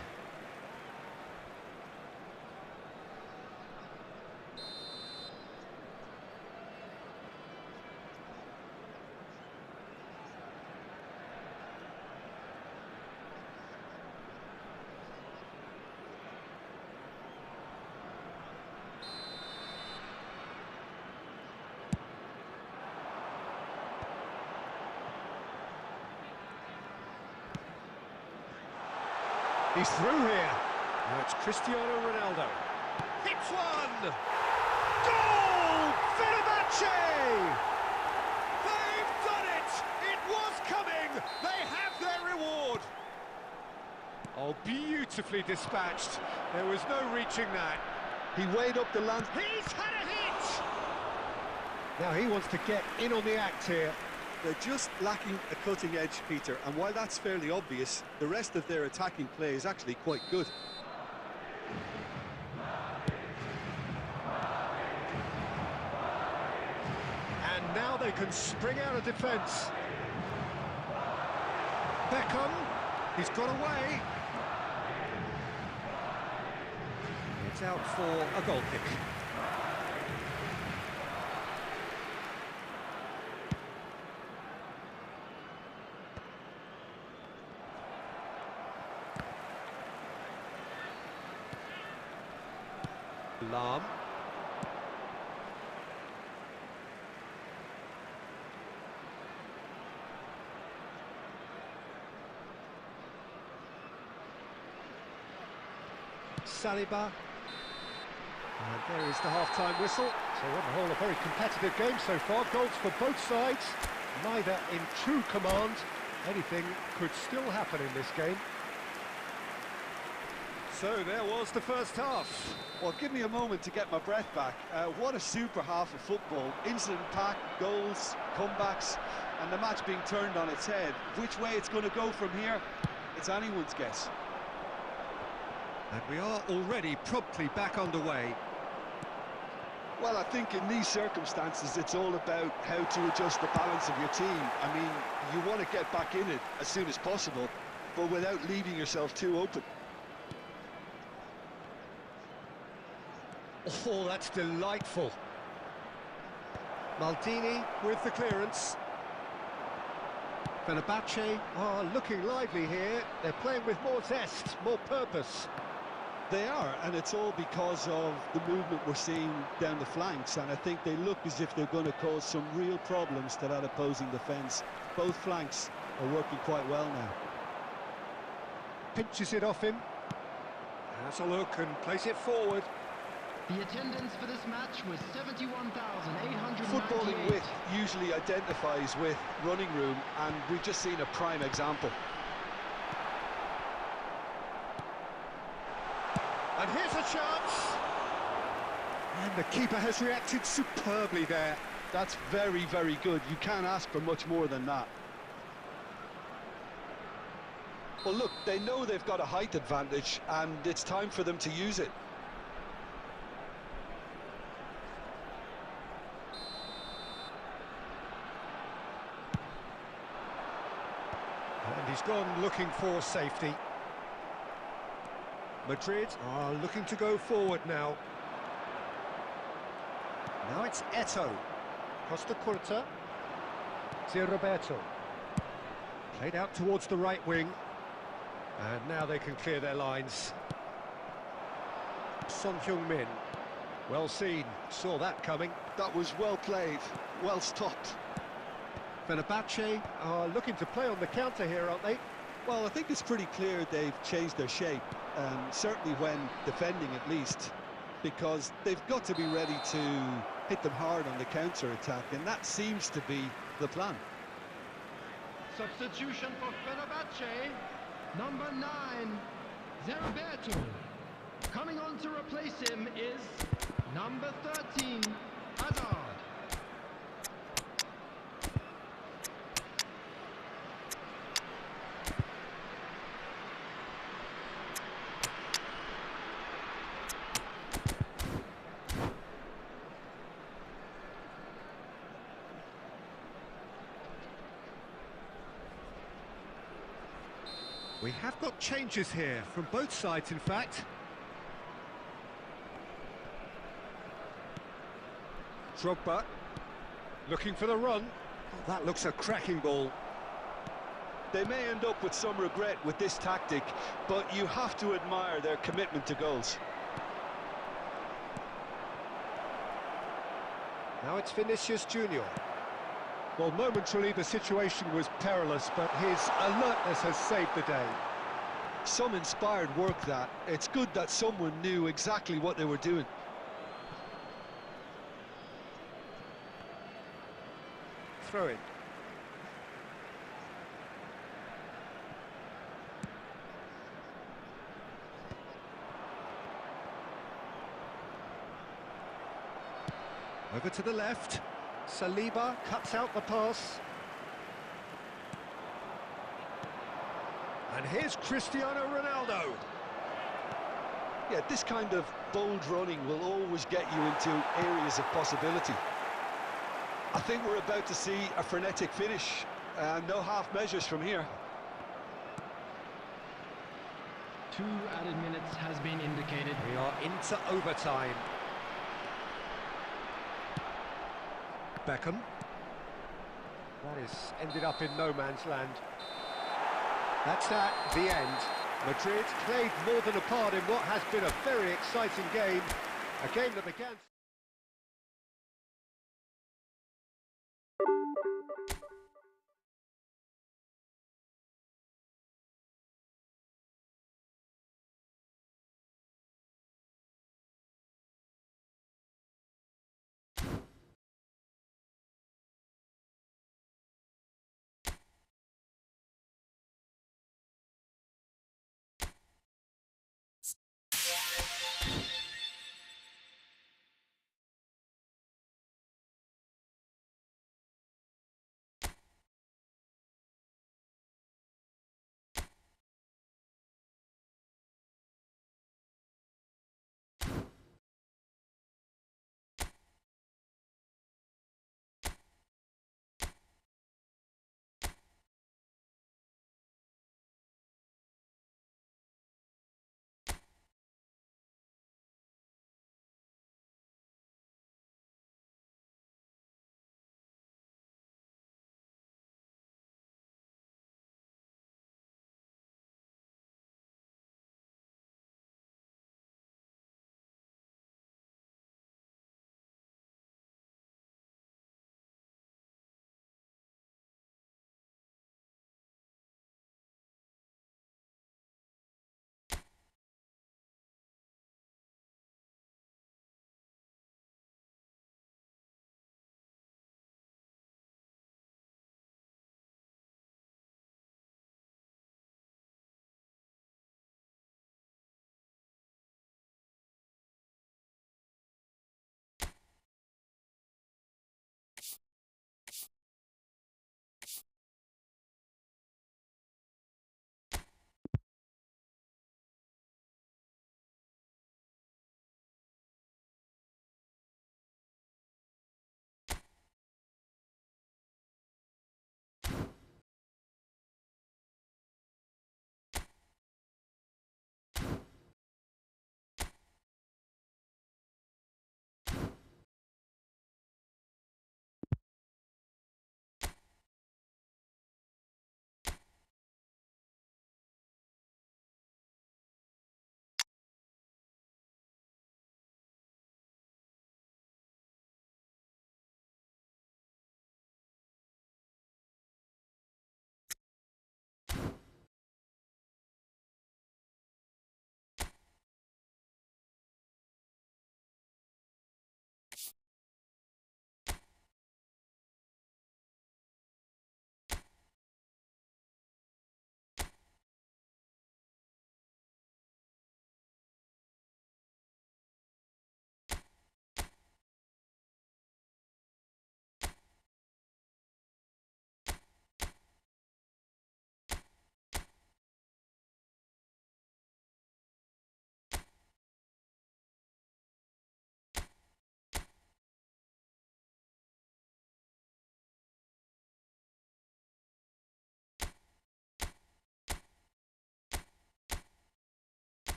He's through here. Now it's Cristiano Ronaldo. Hits one! Goal! Fenerbahce! They've done it! It was coming! They have their reward! Oh, beautifully dispatched. There was no reaching that. He weighed up the land. He's had a hit! Now he wants to get in on the act here. They're just lacking a cutting edge, Peter, and while that's fairly obvious, the rest of their attacking play is actually quite good. And now they can spring out of defence. Beckham, he's got away. It's out for a goal kick. Lam. Saliba. And there is the half-time whistle. So on the whole, a very competitive game so far. Goals for both sides, neither in true command. Anything could still happen in this game. So there was the first half. Well, give me a moment to get my breath back. What a super half of football. Incident-packed, goals, comebacks, and the match being turned on its head. Which way it's going to go from here, it's anyone's guess. And we are already promptly back underway. Well, I think in these circumstances, it's all about how to adjust the balance of your team. I mean, you want to get back in it as soon as possible, but without leaving yourself too open. Oh, that's delightful. Maldini with the clearance. Fenerbahce are looking lively here. They're playing with more zest, more purpose. They are, and it's all because of the movement we're seeing down the flanks, and I think they look as if they're going to cause some real problems to that opposing defence. Both flanks are working quite well now. Pinches it off him. Has a look and plays it forward. The attendance for this match was 71,898. Footballing width usually identifies with running room, and we've just seen a prime example. And here's a chance. And the keeper has reacted superbly there. That's very, very good. You can't ask for much more than that. Well, look, they know they've got a height advantage, and it's time for them to use it. And he's gone looking for safety. Madrid are looking to go forward now. Now it's Eto. Costa Curta. Zé Roberto. Played out towards the right wing. And now they can clear their lines. Son Heung-min. Well seen. Saw that coming. That was well played. Well stopped. Fenerbahce are looking to play on the counter here, aren't they? Well, I think it's pretty clear they've changed their shape, certainly when defending at least, because they've got to be ready to hit them hard on the counter-attack, and that seems to be the plan. Substitution for Fenerbahce, number 9, Zé Roberto. Coming on to replace him is number 13, Hazard. We have got changes here, from both sides in fact. Drogba, looking for the run. Oh, that looks a cracking ball. They may end up with some regret with this tactic, but you have to admire their commitment to goals. Now it's Vinicius Junior. Well, momentarily the situation was perilous, but his alertness has saved the day. Some inspired work that. It's good that someone knew exactly what they were doing. Throw it. Over to the left. Saliba cuts out the pass. And here's Cristiano Ronaldo. Yeah, this kind of bold running will always get you into areas of possibility. I think we're about to see a frenetic finish. No half measures from here. 2 added minutes has been indicated. We are into overtime. Beckham. That is ended up in no man's land. That's that, the end. Madrid played more than a part in what has been a very exciting game. A game that began...